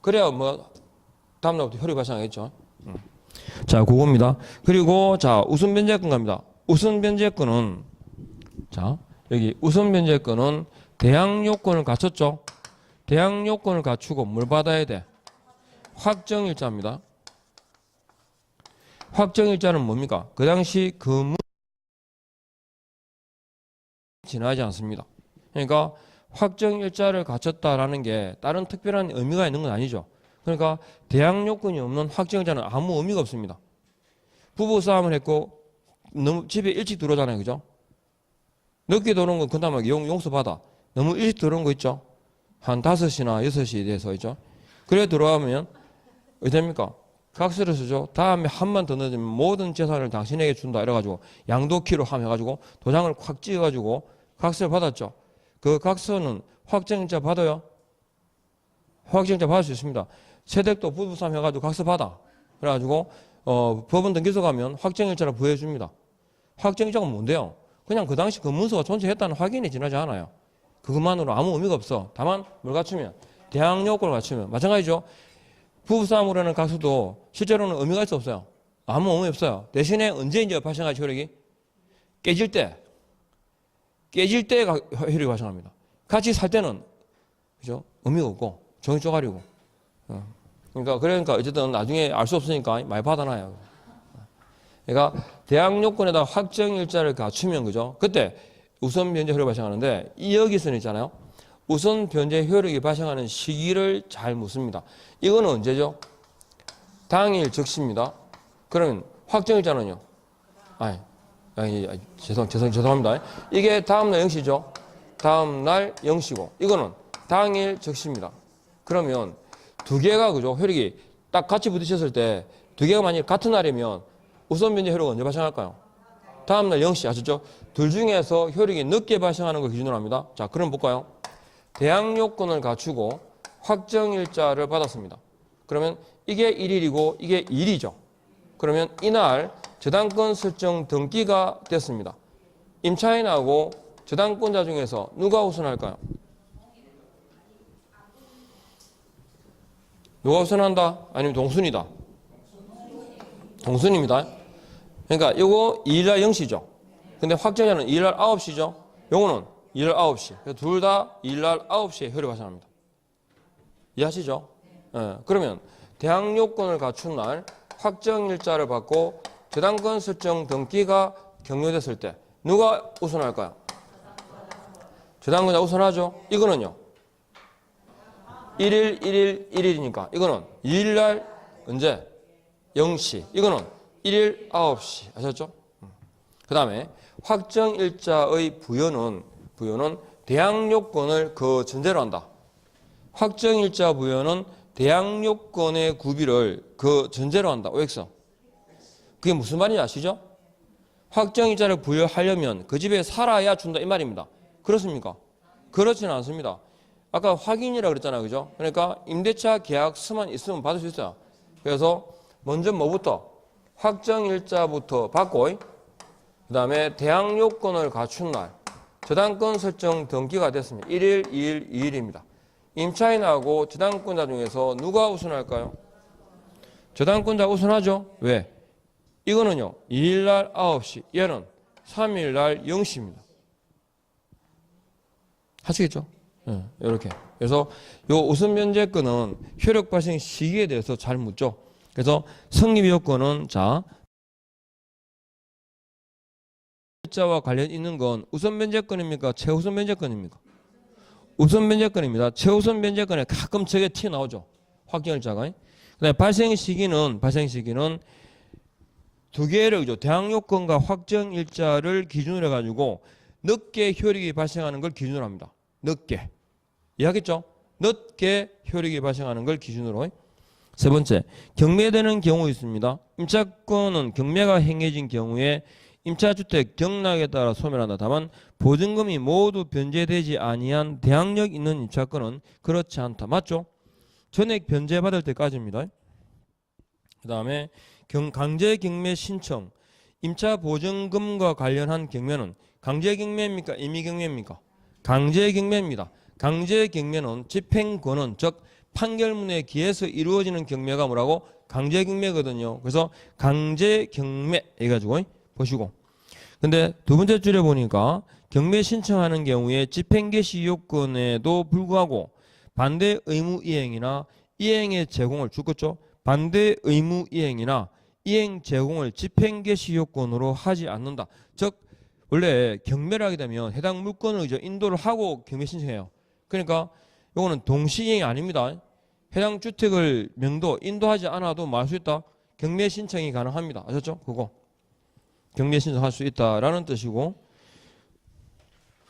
그래야 뭐 다음날부터 효력이 발생하겠죠. 자, 그겁니다. 그리고 자, 우선 변제권 갑니다. 우선 변제권은 자, 여기 우선 변제권은 대항 요건을 갖췄죠. 대항 요건을 갖추고 뭘 받아야 돼? 확정일자입니다. 확정일자는 뭡니까? 그 당시 근무 지나지 않습니다. 그러니까 확정일자를 갖췄다라는 게 다른 특별한 의미가 있는 건 아니죠. 그러니까 대항 요건이 없는 확정일자는 아무 의미가 없습니다. 부부싸움을 했고 너무 집에 일찍 들어오잖아요. 그죠? 늦게 들어온 건 그나마 용서받아. 너무 일찍 들어온 거 있죠? 한 5시나 6시에 대해서 있죠? 그래 들어가면 어떻게 됩니까? 각서를 쓰죠. 다음에 한 번 더 늦으면 모든 재산을 당신에게 준다. 이래가지고 양도키로 해가지고 도장을 확 찍어가지고 각서를 받았죠. 그 각서는 확정일자 받아요? 확정일자 받을 수 있습니다. 세댁도 부부싸움 해가지고 각서 받아. 그래가지고 법원 등기소 가면 확정일자를 부여해줍니다. 확정일자가 뭔데요? 그냥 그 당시 그 문서가 존재했다는 확인이 지나지 않아요. 그것만으로 아무 의미가 없어. 다만 뭘 갖추면? 대항 요건을 갖추면. 마찬가지죠. 부부싸움으로는 각서도 실제로는 의미가 있어 없어요? 아무 의미 없어요. 대신에 언제 이제 발생하지 효력이? 깨질 때 효력이 발생합니다. 같이 살 때는 그죠? 의미가 없고 종이 쪼가리고 그러니까 어쨌든 나중에 알 수 없으니까 많이 받아놔요. 그러니까 대학 요건에다 확정 일자를 갖추면 그죠? 그때 우선 변제 효력이 발생하는데 이 여기서는 있잖아요. 우선 변제 효력이 발생하는 시기를 잘 묻습니다. 이거는 언제죠? 당일 즉시입니다. 그러면 확정 일자는요? 죄송합니다. 이게 다음날 0시죠? 다음날 0시고 이거는 당일 즉시입니다. 그러면 두 개가 그죠? 효력이 딱 같이 부딪혔을 때 두 개가 만약 같은 날이면 우선 변제 효력은 언제 발생할까요? 다음날 0시 아셨죠? 둘 중에서 효력이 늦게 발생하는 걸 기준으로 합니다. 자, 그럼 볼까요? 대항 요건을 갖추고 확정 일자를 받았습니다. 그러면 이게 1일이고 이게 2일이죠. 그러면 이날 저당권 설정 등기가 됐습니다. 임차인하고 저당권자 중에서 누가 우선할까요? 누가 우선한다? 아니면 동순이다? 동순입니다. 그러니까 이거 2일날 0시죠. 근데 확정자는 2일날 9시죠. 요거는 2일날 9시. 둘 다 2일날 9시에 효력이 발생합니다. 이해하시죠? 네. 그러면 대항 요건을 갖춘 날 확정일자를 받고 저당권 설정 등기가 격려됐을 때 누가 우선할까요? 저당권자 우선하죠. 이거는요. 1일, 1일, 1일이니까 이거는 2일날 언제? 0시. 이거는 1일 9시. 아셨죠? 그 다음에 확정일자의 부여는 대항 요건을 그 전제로 한다. 확정일자 부여는 대항 요건의 구비를 그 전제로 한다. OX. 그게 무슨 말인지 아시죠? 확정일자를 부여하려면 그 집에 살아야 준다 이 말입니다. 그렇습니까? 그렇지는 않습니다. 아까 확인이라 그랬잖아요. 그죠? 그러니까 임대차 계약서만 있으면 받을 수 있어요. 그래서 먼저 뭐부터? 확정일자부터 받고 그 다음에 대항 요건을 갖춘 날 저당권 설정 등기가 됐습니다. 1일, 2일, 2일입니다. 임차인하고 저당권자 중에서 누가 우선할까요? 저당권자 우선하죠. 왜? 이거는요. 2일날 9시, 얘는 3일날 0시입니다. 하시겠죠? 네, 이렇게. 그래서 요 우선 변제권은 효력 발생 시기에 대해서 잘 묻죠. 그래서 성립 요건은 자 일자와 관련 있는 건 우선 변제권입니까? 최우선 변제권입니까? 우선 변제권입니다. 최우선 변제권에 가끔 저게 튀어나오죠. 확정일자가. 그다음에 발생 시기는 두 개를 그죠. 대항 요건과 확정일자를 기준으로 해가지고 늦게 효력이 발생하는 걸 기준으로 합니다. 늦게. 이해하겠죠? 늦게 효력이 발생하는 걸 기준으로. 세 번째, 경매되는 경우 있습니다. 임차권은 경매가 행해진 경우에 임차주택 경락에 따라 소멸한다. 다만 보증금이 모두 변제되지 아니한 대항력 있는 임차권은 그렇지 않다. 맞죠? 전액 변제받을 때까지입니다. 그 다음에 강제 경매 신청, 임차 보증금과 관련한 경매는 강제 경매입니까? 임의 경매입니까? 강제 경매입니다. 강제 경매는 집행권은 즉 판결문에 기해서 이루어지는 경매가 뭐라고? 강제 경매거든요. 그래서 강제 경매 해가지고 보시고. 근데 두 번째 줄에 보니까 경매 신청하는 경우에 집행 개시 요건에도 불구하고 반대 의무 이행이나 이행의 제공을 죽었죠. 반대 의무 이행이나 이행 제공을 집행 개시 요건으로 하지 않는다. 즉 원래 경매를 하게 되면 해당 물건을 이제 인도를 하고 경매 신청해요. 그러니까 이거는 동시 이행이 아닙니다. 해당 주택을 명도 인도하지 않아도 말 수 있다. 경매 신청이 가능합니다. 아셨죠? 그거 경매 신청할 수 있다라는 뜻이고,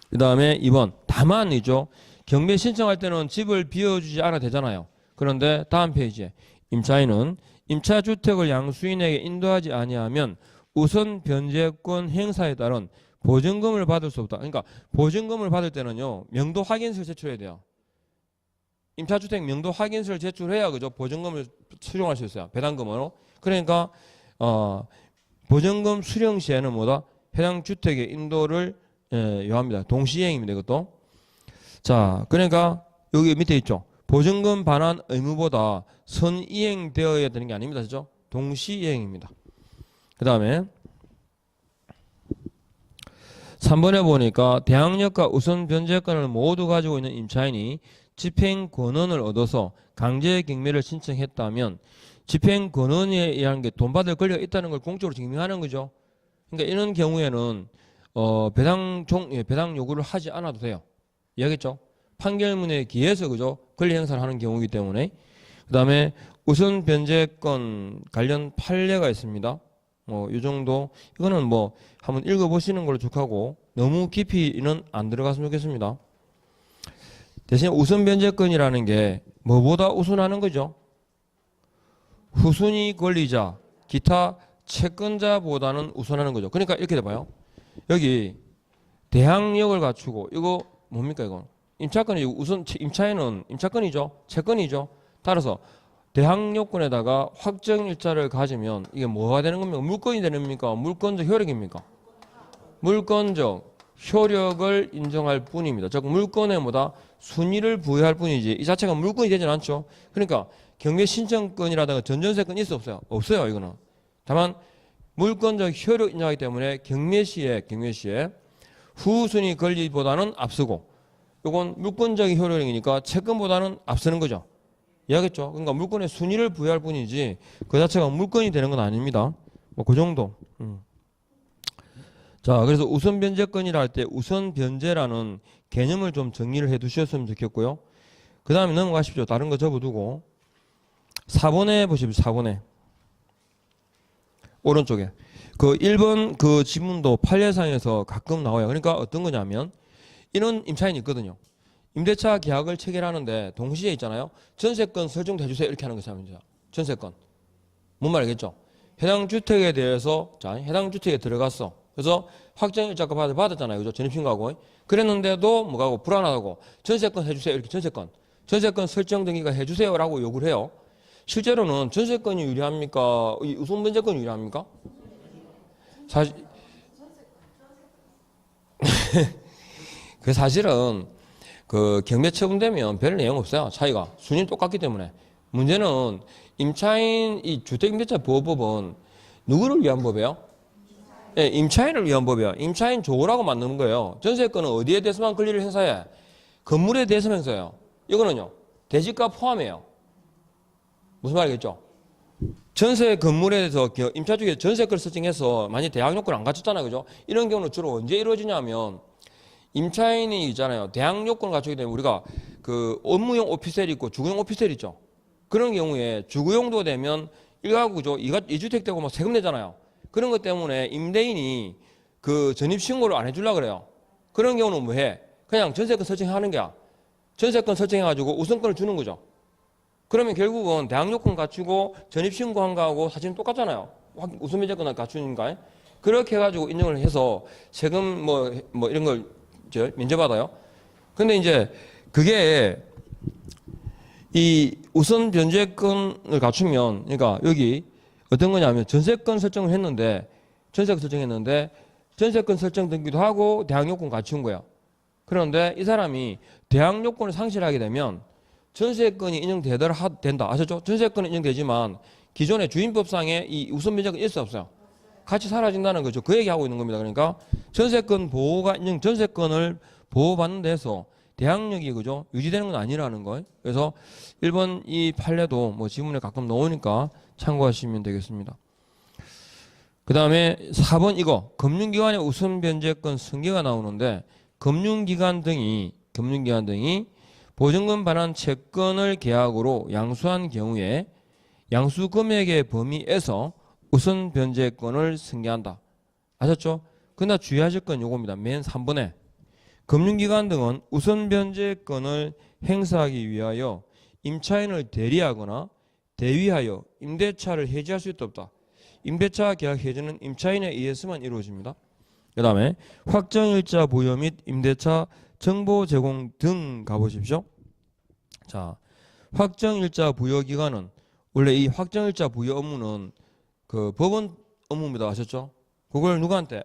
그 다음에 2번 다만이죠. 경매 신청할 때는 집을 비워주지 않아도 되잖아요. 그런데 다음 페이지에 임차인은 임차주택을 양수인에게 인도하지 아니하면 우선 변제권 행사에 따른 보증금을 받을 수 없다. 그러니까 보증금을 받을 때는요. 명도 확인서를 제출해야 돼요. 임차주택 명도 확인서를 제출해야 그죠? 보증금을 수령할 수 있어요. 배당금으로. 그러니까 보증금 수령 시에는 뭐다? 해당 주택의 인도를 요합니다. 동시행입니다. 이것도. 자, 그러니까 여기 밑에 있죠. 보증금 반환 의무보다 선이행되어야 되는 게 아닙니다. 그죠? 동시이행입니다. 그 다음에 3번에 보니까 대항력과 우선 변제권을 모두 가지고 있는 임차인이 집행 권한을 얻어서 강제 경매를 신청했다면 집행 권한에 의한 게 돈 받을 권리가 있다는 걸 공적으로 증명하는 거죠. 그러니까 이런 경우에는 배당 요구를 하지 않아도 돼요. 이해하겠죠? 판결문에 기해서 그죠? 권리 행사를 하는 경우이기 때문에. 그다음에 우선 변제권 관련 판례가 있습니다. 이 정도. 이거는 뭐 한번 읽어보시는 걸로 족하고 너무 깊이는 안 들어갔으면 좋겠습니다. 대신 우선 변제권이라는 게 뭐보다 우선하는 거죠? 후순위 권리자, 기타 채권자보다는 우선하는 거죠. 그러니까 이렇게 돼봐요. 여기 대항력을 갖추고 이거 뭡니까 이거? 임차권이 우선 임차권이죠. 채권이죠. 따라서 대항요건에다가 확정일자를 가지면 이게 뭐가 되는 겁니까? 물건이 되는 겁니까? 물건적 효력입니까? 물건적 효력을 인정할 뿐입니다. 즉 물건에 뭐다? 순위를 부여할 뿐이지 이 자체가 물건이 되진 않죠. 그러니까 경매 신청권이라든가 전전세권 있어 없어요? 없어요. 이거는. 다만 물건적 효력 인정하기 때문에 경매 시에 후순위 권리보다는 앞서고 이건 물건적인 효력이니까 채권보다는 앞서는 거죠. 이해하겠죠? 그러니까 물건에 순위를 부여할 뿐이지 그 자체가 물건이 되는 건 아닙니다. 뭐 그 정도. 자, 그래서 우선 변제권이라 할 때 우선 변제라는 개념을 좀 정리를 해 두셨으면 좋겠고요. 그 다음에 넘어가십시오. 다른 거 접어두고 4번에 보십시오. 4번에 오른쪽에 그 1번 그 지문도 판례상에서 가끔 나와요. 그러니까 어떤 거냐면 이런 임차인이 있거든요. 임대차 계약을 체결하는데 동시에 있잖아요. 전세권 설정도 해주세요. 이렇게 하는 것이 전세권. 뭔 말이겠죠? 해당 주택에 대해서 자 해당 주택에 들어갔어. 그래서 확정일자가 받았잖아요. 그죠? 전입신고하고. 그랬는데도 뭐가고 불안하다고 전세권 해주세요. 이렇게 전세권 설정 등기가 해주세요라고 요구를 해요. 실제로는 전세권이 유리합니까? 우선 변제권이 유리합니까? 사실 그 사실은 그 경매 처분되면 별 내용 없어요. 차이가 순위는 똑같기 때문에. 문제는 임차인 이 주택임대차 보호법은 누구를 위한 법이에요? 예, 임차인을 위한 법이에요. 임차인 조우라고 만드는 거예요. 전세권은 어디에 대해서만 권리를 행사해? 건물에 대해서만 행사해요. 이거는요. 대지가 포함해요. 무슨 말이겠죠? 전세 건물에 대해서 임차 쪽에 전세권을 설정해서 만약 대항 요건을 안 갖췄잖아요. 그죠? 이런 경우는 주로 언제 이루어지냐면 임차인이 있잖아요. 대항 요건을 갖추게 되면 우리가 그 업무용 오피스텔 있고 주거용 오피스텔 있죠. 그런 경우에 주거용도 되면 1가구죠. 2주택 되고 막 세금 내잖아요. 그런 것 때문에 임대인이 그 전입신고를 안 해주려고 그래요. 그런 경우는 뭐 해? 그냥 전세권 설정하는 게야. 전세권 설정해가지고 우선권을 주는 거죠. 그러면 결국은 대항요건 갖추고 전입신고한 거하고 사실은 똑같잖아요. 우선변제권을 갖추니까. 그렇게 해가지고 인정을 해서 세금 뭐 이런 걸 면제받아요. 근데 이제 그게 이 우선 변제권을 갖추면 그러니까 여기 어떤 거냐면 전세권 설정을 했는데 전세권 설정 등기도 하고 대항요건 갖춘 거야. 그런데 이 사람이 대항요건을 상실하게 되면 전세권이 인정된다. 아셨죠? 전세권은 인정되지만 기존의 주인법상의 이 우선 변제권이 있을 수 없어요. 같이 사라진다는 거죠. 그 얘기하고 있는 겁니다. 그러니까 전세권을 보호받는 데서 대항력이 그죠? 유지되는 건 아니라는 거예요. 그래서 1번 이 판례도 뭐 지문에 가끔 나오니까 참고하시면 되겠습니다. 그 다음에 4번 이거 금융기관의 우선 변제권 승계가 나오는데 금융기관 등이 보증금 반환 채권을 계약으로 양수한 경우에 양수 금액의 범위에서 우선 변제권을 승계한다. 아셨죠? 그러나 주의하실 건 요겁니다. 맨 3번에 금융기관 등은 우선 변제권을 행사하기 위하여 임차인을 대리하거나 대위하여 임대차를 해지할 수 있다. 임대차 계약 해지는 임차인에 의해서만 이루어집니다. 그 다음에 확정일자 부여 및 임대차 정보 제공 등 가보십시오. 자, 확정일자 부여 기간은 원래 이 확정일자 부여 업무는 그 법원 업무입니다. 아셨죠? 그걸 누구한테?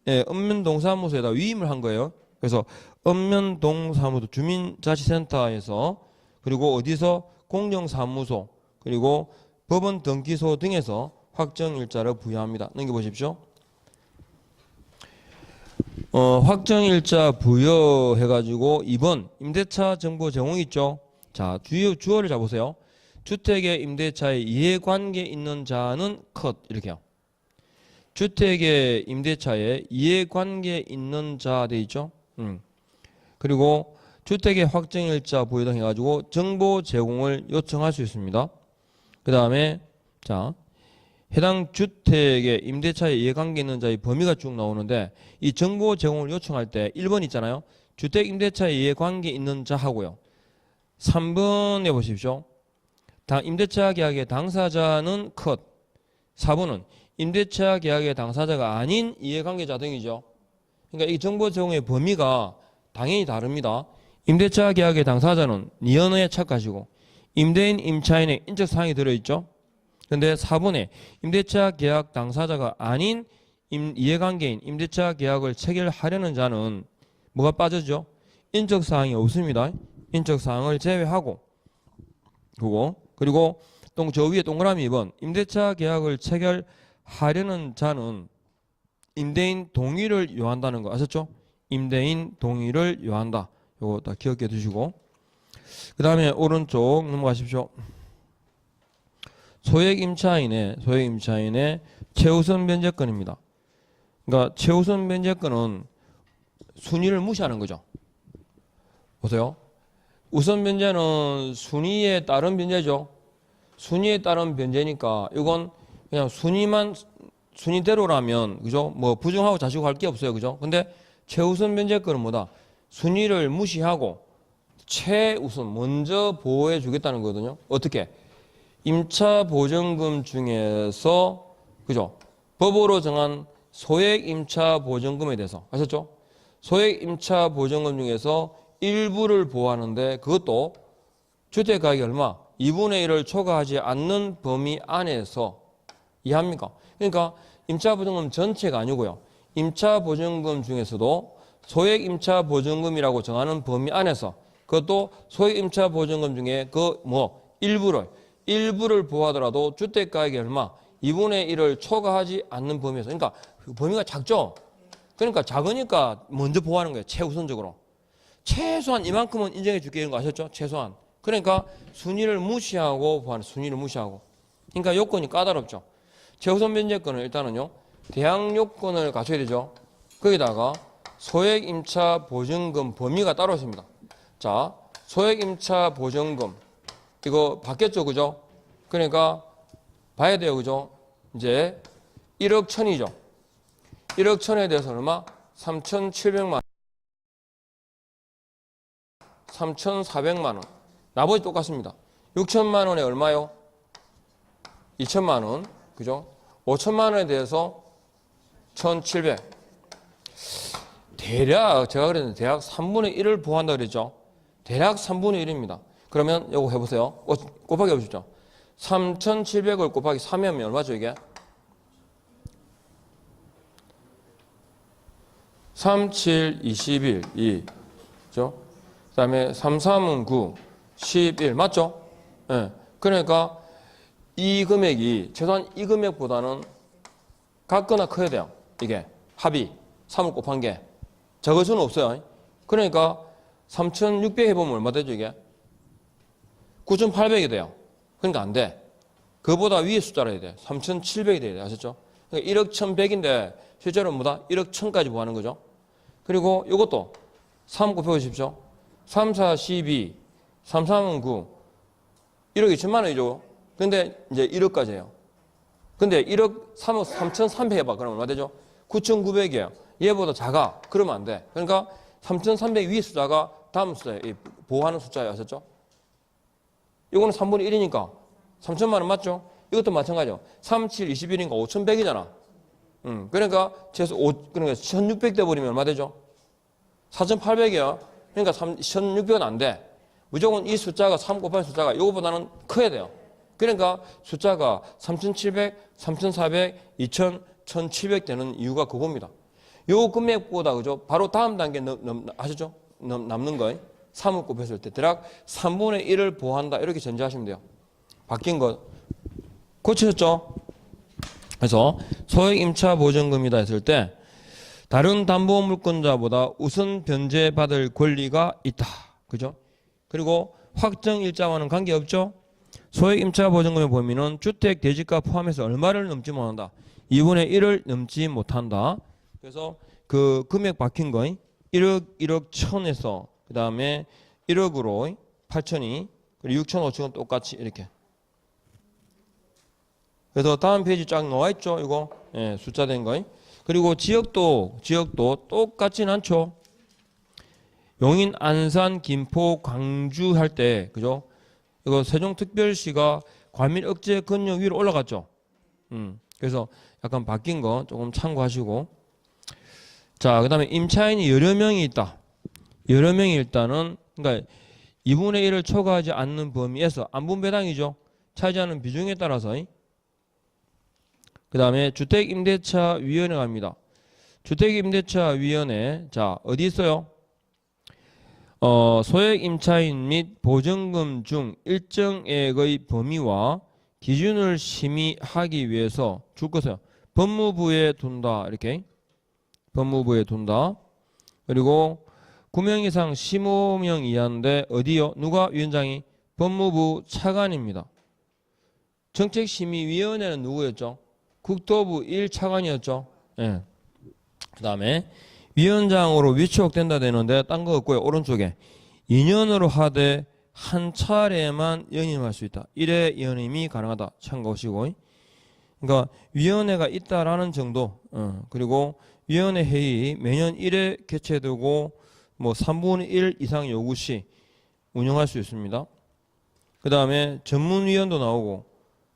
예, 읍면동사무소에다 위임을 한 거예요. 그래서 읍면동사무소 주민자치센터에서 그리고 어디서 공정사무소 그리고 법원 등기소 등에서 확정일자를 부여합니다. 넘겨보십시오. 확정일자 부여해가지고 2번 임대차 정보 제공 있죠. 자, 주어를 잡으세요. 주택의 임대차에 이해관계 있는 자는 컷 이렇게요. 주택의 임대차에 이해관계 있는 자 돼 있죠. 그리고 주택의 확정일자 부여 등 해가지고 정보 제공을 요청할 수 있습니다. 그 다음에 자, 해당 주택의 임대차에 이해관계 있는 자의 범위가 쭉 나오는데 이 정보 제공을 요청할 때 1번 있잖아요. 주택 임대차에 이해관계 있는 자 하고요. 3번에 보십시오. 임대차 계약의 당사자는 컷. 4번은 임대차 계약의 당사자가 아닌 이해관계자 등이죠. 그러니까 이 정보 제공의 범위가 당연히 다릅니다. 임대차 계약의 당사자는 니언의 착가시고 임대인, 임차인의 인적 사항이 들어있죠. 근데 4번에 임대차 계약 당사자가 아닌 이해관계인 임대차 계약을 체결하려는 자는 뭐가 빠졌죠? 인적 사항이 없습니다. 인적 사항을 제외하고 그리고 저 위에 동그라미 2번 임대차 계약을 체결하려는 자는 임대인 동의를 요한다는 거 아셨죠? 임대인 동의를 요한다. 요거 다 기억해 두시고 그 다음에 오른쪽 넘어가십시오. 소액 임차인의 최우선 변제권입니다. 그러니까 최우선 변제권은 순위를 무시하는 거죠. 보세요. 우선 변제는 순위에 따른 변제죠. 순위에 따른 변제니까 이건 그냥 순위대로라면 그죠? 뭐 부정하고 자시고 할 게 없어요. 그죠? 근데 최우선 변제권은 뭐다? 순위를 무시하고 최우선 먼저 보호해 주겠다는 거거든요. 어떻게? 임차 보증금 중에서 그죠? 법으로 정한 소액 임차 보증금에 대해서 아셨죠? 소액 임차 보증금 중에서 일부를 보호하는데 그것도 주택 가격이 얼마? 2분의 1을 초과하지 않는 범위 안에서 이해합니까? 그러니까 임차 보증금 전체가 아니고요. 임차 보증금 중에서도 소액 임차 보증금이라고 정하는 범위 안에서 그것도 소액 임차 보증금 중에 일부를 보호하더라도 주택 가격이 얼마? 2분의 1을 초과하지 않는 범위에서. 그러니까 그 범위가 작죠? 그러니까 작으니까 먼저 보호하는 거예요. 최우선적으로. 최소한 이만큼은 인정해 줄게 이런 거 아셨죠? 최소한. 그러니까 순위를 무시하고 보호하는 순위를 무시하고. 그러니까 요건이 까다롭죠. 최우선 변제권은 일단은요. 대항 요건을 갖춰야 되죠. 거기다가 소액 임차 보증금 범위가 따로 있습니다. 자, 소액 임차 보증금 이거 바뀌었죠, 그죠? 그러니까 봐야 돼요, 그죠? 이제 1억 1,000이죠. 1억 1,000에 대해서 얼마? 3,700만 원. 3,400만 원. 나머지 똑같습니다. 6천만 원에 얼마요? 2천만 원. 그죠? 5천만 원에 대해서 1,700. 대략 제가 그랬는데 대략 3분의 1을 보호한다 그랬죠. 대략 3분의 1입니다. 그러면 이거 해보세요. 곱하기 해보시죠. 3,700을 곱하기 3이 하면 얼마죠 이게? 3, 7, 21, 2. 그죠? 그 다음에 3, 3은 9, 11. 맞죠? 예. 네. 그러니까 이 금액이 최소한 이 금액보다는 같거나 커야 돼요. 이게 합이 3을 곱한 게 적을 수는 없어요. 그러니까 3,600 해보면 얼마 되죠 이게? 9,800이 돼요. 그러니까 안 돼. 그보다 위에 숫자라 해야 돼. 3,700이 돼야 돼. 아셨죠? 그러니까 1억 1,100인데 실제로 뭐다? 1억 1,000까지 보하는 거죠. 그리고 이것도 3 곱해보십시오. 3, 4, 12, 3, 3은 9. 1억 2천만 원이죠. 근데 이제 1억까지예요. 근데 1억 3억 3,300 해봐. 그러면 얼마 되죠? 9,900이에요. 얘보다 작아. 그러면 안 돼. 그러니까 3,300 위에 숫자가 다음 숫자예요. 보호하는 숫자예요. 아셨죠? 이거는 3분의 1이니까 3천만 원 맞죠? 이것도 마찬가지죠. 3, 7, 21이니까 5,100이잖아. 그러니까 최소 그러니까 1,600 돼버리면 얼마 되죠? 4,800이야. 그러니까 1,600은 안 돼. 무조건 이 숫자가 3 곱하기 숫자가 이거보다는 커야 돼요. 그러니까 숫자가 3,700, 3,400, 2,000, 1,700 되는 이유가 그겁니다. 요 금액보다 그죠? 바로 다음 단계 아시죠? 남는 거 3을 곱했을 때 대략 3분의 1을 보호한다 이렇게 전제하시면 돼요. 바뀐 거 고치셨죠? 그래서 소액 임차 보증금이다 했을 때 다른 담보물권자보다 우선 변제받을 권리가 있다. 그죠? 그리고 확정일자와는 관계없죠. 소액임차보증금의 범위는 주택 대지가 포함해서 얼마를 넘지 못한다. 2분의 1을 넘지 못한다. 그래서 그 금액 박힌 거 1억 1억 1000에서 그 다음에 1억으로 8천이 그리고 6천 5천은 똑같이 이렇게. 그래서 다음 페이지 쫙 나와 있죠. 이거 예, 숫자 된 거. 그리고 지역도 똑같진 않죠. 용인, 안산, 김포, 광주 할 때 그죠? 이거 세종특별시가 과밀 억제 권역 위로 올라갔죠. 그래서 약간 바뀐 거 조금 참고하시고. 자, 그다음에 임차인이 여러 명이 있다. 여러 명이 일단은 그러니까 2분의 1을 초과하지 않는 범위에서 안분배당이죠. 차지하는 비중에 따라서. 그다음에 주택임대차위원회 갑니다. 주택임대차위원회 자 어디 있어요? 소액임차인 및 보증금 중 일정액의 범위와 기준을 심의하기 위해서 줄 것이요. 법무부에 둔다. 이렇게 법무부에 둔다. 그리고 9명 이상 15명 이하인데 어디요? 누가 위원장이? 법무부 차관입니다. 정책심의위원회는 누구였죠? 국토부 1차관이었죠. 예. 그 다음에 위원장으로 위촉된다 되는데 딴 거 없고요. 오른쪽에 2년으로 하되 한 차례만 연임할 수 있다. 1회 연임이 가능하다. 참고하시고. 그러니까 위원회가 있다라는 정도. 그리고 위원회 회의 매년 1회 개최되고 뭐 3분의 1 이상 요구 시 운영할 수 있습니다. 그 다음에 전문위원도 나오고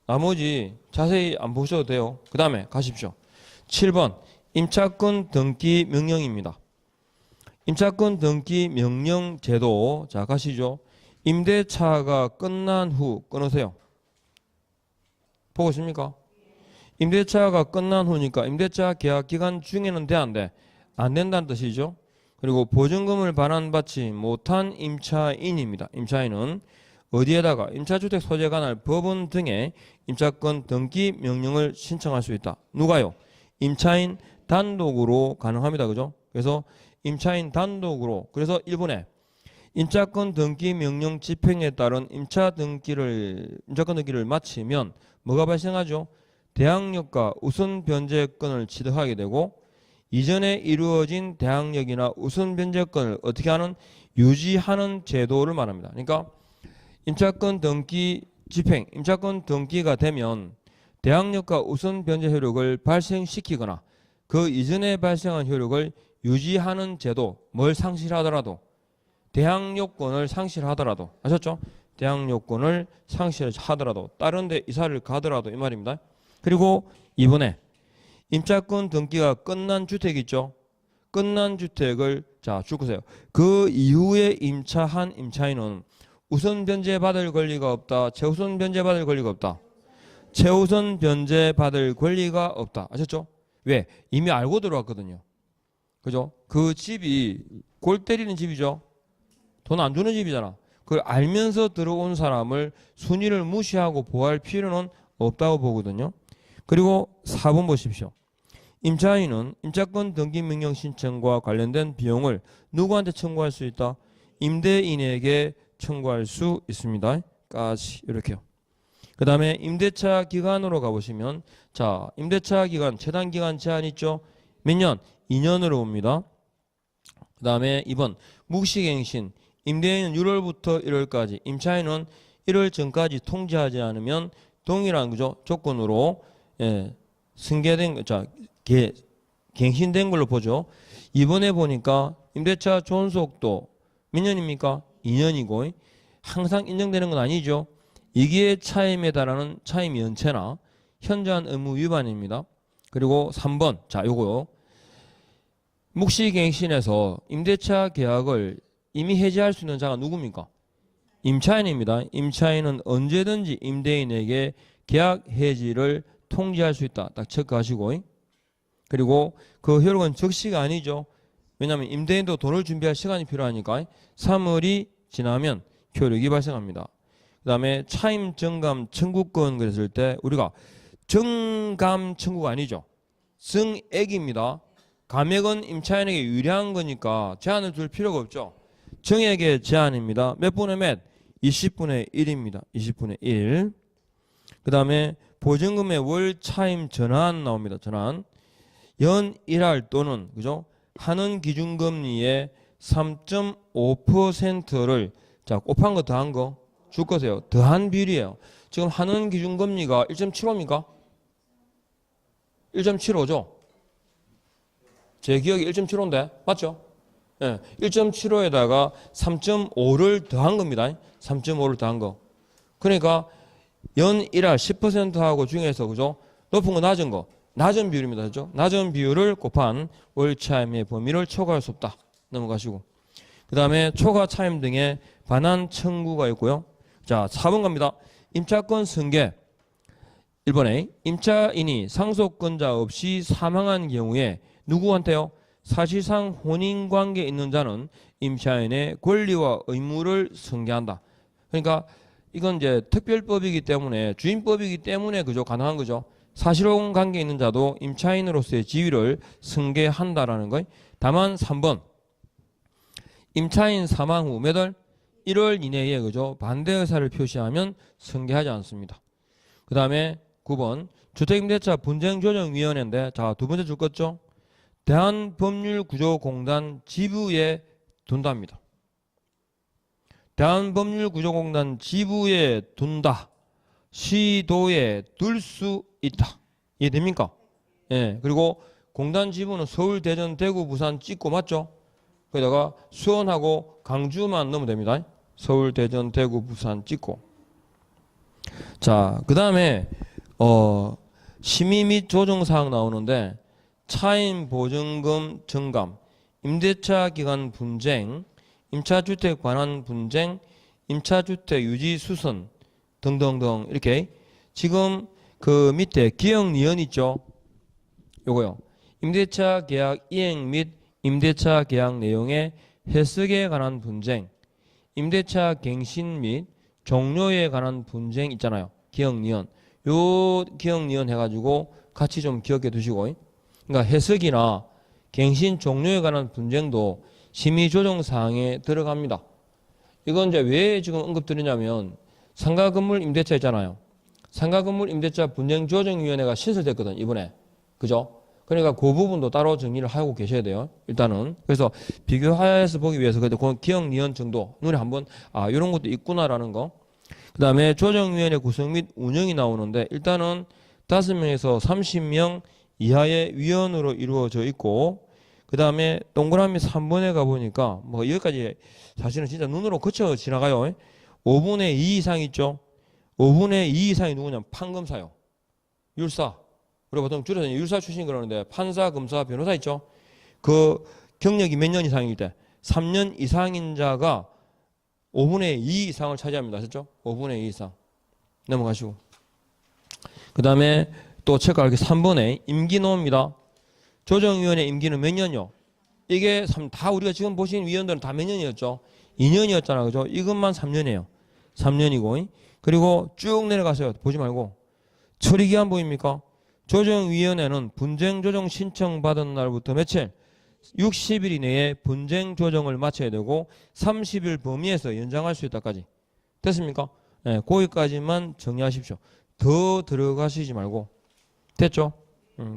나머지 자세히 안 보셔도 돼요. 그 다음에 가십시오. 7번 임차권 등기 명령입니다. 임차권 등기 명령 제도 자 가시죠. 임대차가 끝난 후 끊으세요. 보고 있습니까? 임대차가 끝난 후니까 임대차 계약 기간 중에는 돼 안 돼? 안 된다는 뜻이죠. 그리고 보증금을 반환받지 못한 임차인입니다. 임차인은 어디에다가 임차주택 소재 관할 법원 등에 임차권 등기 명령을 신청할 수 있다. 누가요? 임차인 단독으로 가능합니다. 그죠? 그래서 임차인 단독으로 그래서 1번에 임차권 등기 명령 집행에 따른 임차권 등기를 마치면 뭐가 발생하죠? 대항력과 우선 변제권을 취득하게 되고 이전에 이루어진 대항력이나 우선 변제권을 어떻게 하는 유지하는 제도를 말합니다. 그러니까 임차권 등기 집행, 임차권 등기가 되면 대항력과 우선 변제 효력을 발생시키거나 그 이전에 발생한 효력을 유지하는 제도, 뭘 상실하더라도 대항력권을 상실하더라도 아셨죠? 대항력권을 상실하더라도 다른 데 이사를 가더라도 이 말입니다. 그리고 이번에 임차권 등기가 끝난 주택 있죠? 끝난 주택을 자 줄 거세요. 그 이후에 임차한 임차인은 우선 변제받을 권리가 없다. 최우선 변제받을 권리가 없다. 최우선 변제받을 권리가 없다. 아셨죠? 왜? 이미 알고 들어왔거든요. 그죠? 그 집이 골 때리는 집이죠. 돈 안 주는 집이잖아. 그걸 알면서 들어온 사람을 순위를 무시하고 보호할 필요는 없다고 보거든요. 그리고 4번 보십시오. 임차인은 임차권 등기 명령 신청과 관련된 비용을 누구한테 청구할 수 있다? 임대인에게 청구할 수 있습니다. 까지 이렇게요. 그 다음에 임대차 기간으로 가보시면 자 임대차 기간 최단 기간 제한 있죠. 몇 년? 2년으로 옵니다. 그 다음에 2번 묵시갱신 임대인은 6월부터 1월까지 임차인은 1월 전까지 통지하지 않으면 동일한 그죠 조건으로 승계된 갱신된 걸로 보죠. 이번에 보니까 임대차 존속도 몇 년입니까? 2년이고 항상 인정되는 건 아니죠. 이기의 차임에 달하는 차임 연체나 현저한 의무 위반입니다. 그리고 3번 자 요거요. 묵시갱신에서 임대차 계약을 이미 해지할 수 있는 자가 누굽니까? 임차인입니다. 임차인은 언제든지 임대인에게 계약 해지를 통지할 수 있다. 딱 체크하시고 그리고 그 효력은 적시가 아니죠. 왜냐하면 임대인도 돈을 준비할 시간이 필요하니까 3월이 지나면 효력이 발생합니다. 그 다음에 차임 정감 청구권 그랬을 때 우리가 정감 청구가 아니죠. 증액입니다. 감액은 임차인에게 유리한 거니까 제한을 둘 필요가 없죠. 정액의 제한입니다. 몇 분의 몇? 20분의 1입니다. 20분의 1. 그 다음에 보증금의 월 차임 전환 나옵니다. 전환. 연 1할 또는 그죠? 하는 기준금리의 3.5%를 자 곱한 거 더한 거 줄 거세요. 더한 비율이에요. 지금 하는 기준금리가 1.75입니까? 1.75죠? 제 기억이 1.75인데 맞죠? 예, 1.75에다가 3.5를 더한 겁니다. 3.5를 더한 거. 그러니까 연 1할 10%하고 중에서 그죠? 높은 거 낮은 거. 낮은 비율입니다. 그죠? 낮은 비율을 곱한 월 차임의 범위를 초과할 수 없다. 넘어가시고. 그 다음에 초과 차임 등의 반환 청구가 있고요. 자, 4번 갑니다. 임차권 승계. 1번에 임차인이 상속권자 없이 사망한 경우에 누구한테요? 사실상 혼인관계에 있는 자는 임차인의 권리와 의무를 승계한다. 그러니까 이건 이제 특별법이기 때문에 주임법이기 때문에 그죠? 가능한 거죠. 사실혼 관계에 있는 자도 임차인으로서의 지위를 승계한다라는 거. 다만 3번 임차인 사망 후 몇 월? 1월 이내에 그죠? 반대 의사를 표시하면 승계하지 않습니다. 그 다음에 9번 주택임대차 분쟁조정위원회인데 자 두 번째 줄 거죠? 대한법률구조공단 지부에 둔답니다. 대한법률구조공단 지부에 둔다. 시도에 둘 수 있다. 이해됩니까? 예. 그리고 공단 지부는 서울, 대전, 대구, 부산 찍고 맞죠? 거기다가 수원하고 강주만 넣으면 됩니다. 서울, 대전, 대구, 부산 찍고. 자, 그 다음에 심의 및 조정사항 나오는데 차임 보증금 증감, 임대차 기간 분쟁, 임차주택 관한 분쟁, 임차주택 유지 수선 등등등 이렇게 지금 그 밑에 기억 니은 있죠? 요거요. 임대차 계약 이행 및 임대차 계약 내용의 해석에 관한 분쟁, 임대차 갱신 및 종료에 관한 분쟁 있잖아요. 기억 니은. 요 기억 니은 해가지고 같이 좀 기억해 두시고. 그러니까 해석이나 갱신 종료에 관한 분쟁도 심의 조정 사항에 들어갑니다. 이건 이제 왜 지금 언급드리냐면 상가 건물 임대차 있잖아요. 상가 건물 임대차 분쟁 조정위원회가 신설됐거든 이번에. 그죠? 그러니까 그 부분도 따로 정리를 하고 계셔야 돼요. 일단은. 그래서 비교하여서 보기 위해서 그 기억 니은 정도 눈에 한번 이런 것도 있구나라는 거. 그 다음에 조정위원회 구성 및 운영이 나오는데 일단은 5명에서 30명 이하의 위원으로 이루어져 있고 그 다음에 동그라미 3번에 가보니까 뭐 여기까지 사실은 진짜 눈으로 거쳐 지나가요. 5분의 2 이상 있죠. 5분의 2 이상이 누구냐면 판검사요. 율사. 우리가 보통 줄여서 율사 출신 그러는데 판사, 검사, 변호사 있죠. 그 경력이 몇 년 이상일 때 3년 이상인 자가 5분의 2 이상을 차지합니다. 그렇죠? 5분의 2 이상. 넘어가시고. 그 다음에 또 체크할 게 3번에 임기 나옵니다. 조정위원회 임기는 몇 년요? 이게 다 우리가 지금 보신 위원들은 다 몇 년이었죠? 2년이었잖아. 그죠? 이것만 3년이에요. 3년이고. 그리고 쭉 내려가세요. 보지 말고. 처리기한 보입니까? 조정위원회는 분쟁조정 신청 받은 날부터 며칠? 60일 이내에 분쟁조정을 마쳐야 되고 30일 범위에서 연장할 수 있다까지. 됐습니까? 네, 거기까지만 정리하십시오. 더 들어가시지 말고. 됐죠?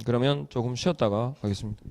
그러면 조금 쉬었다가 가겠습니다.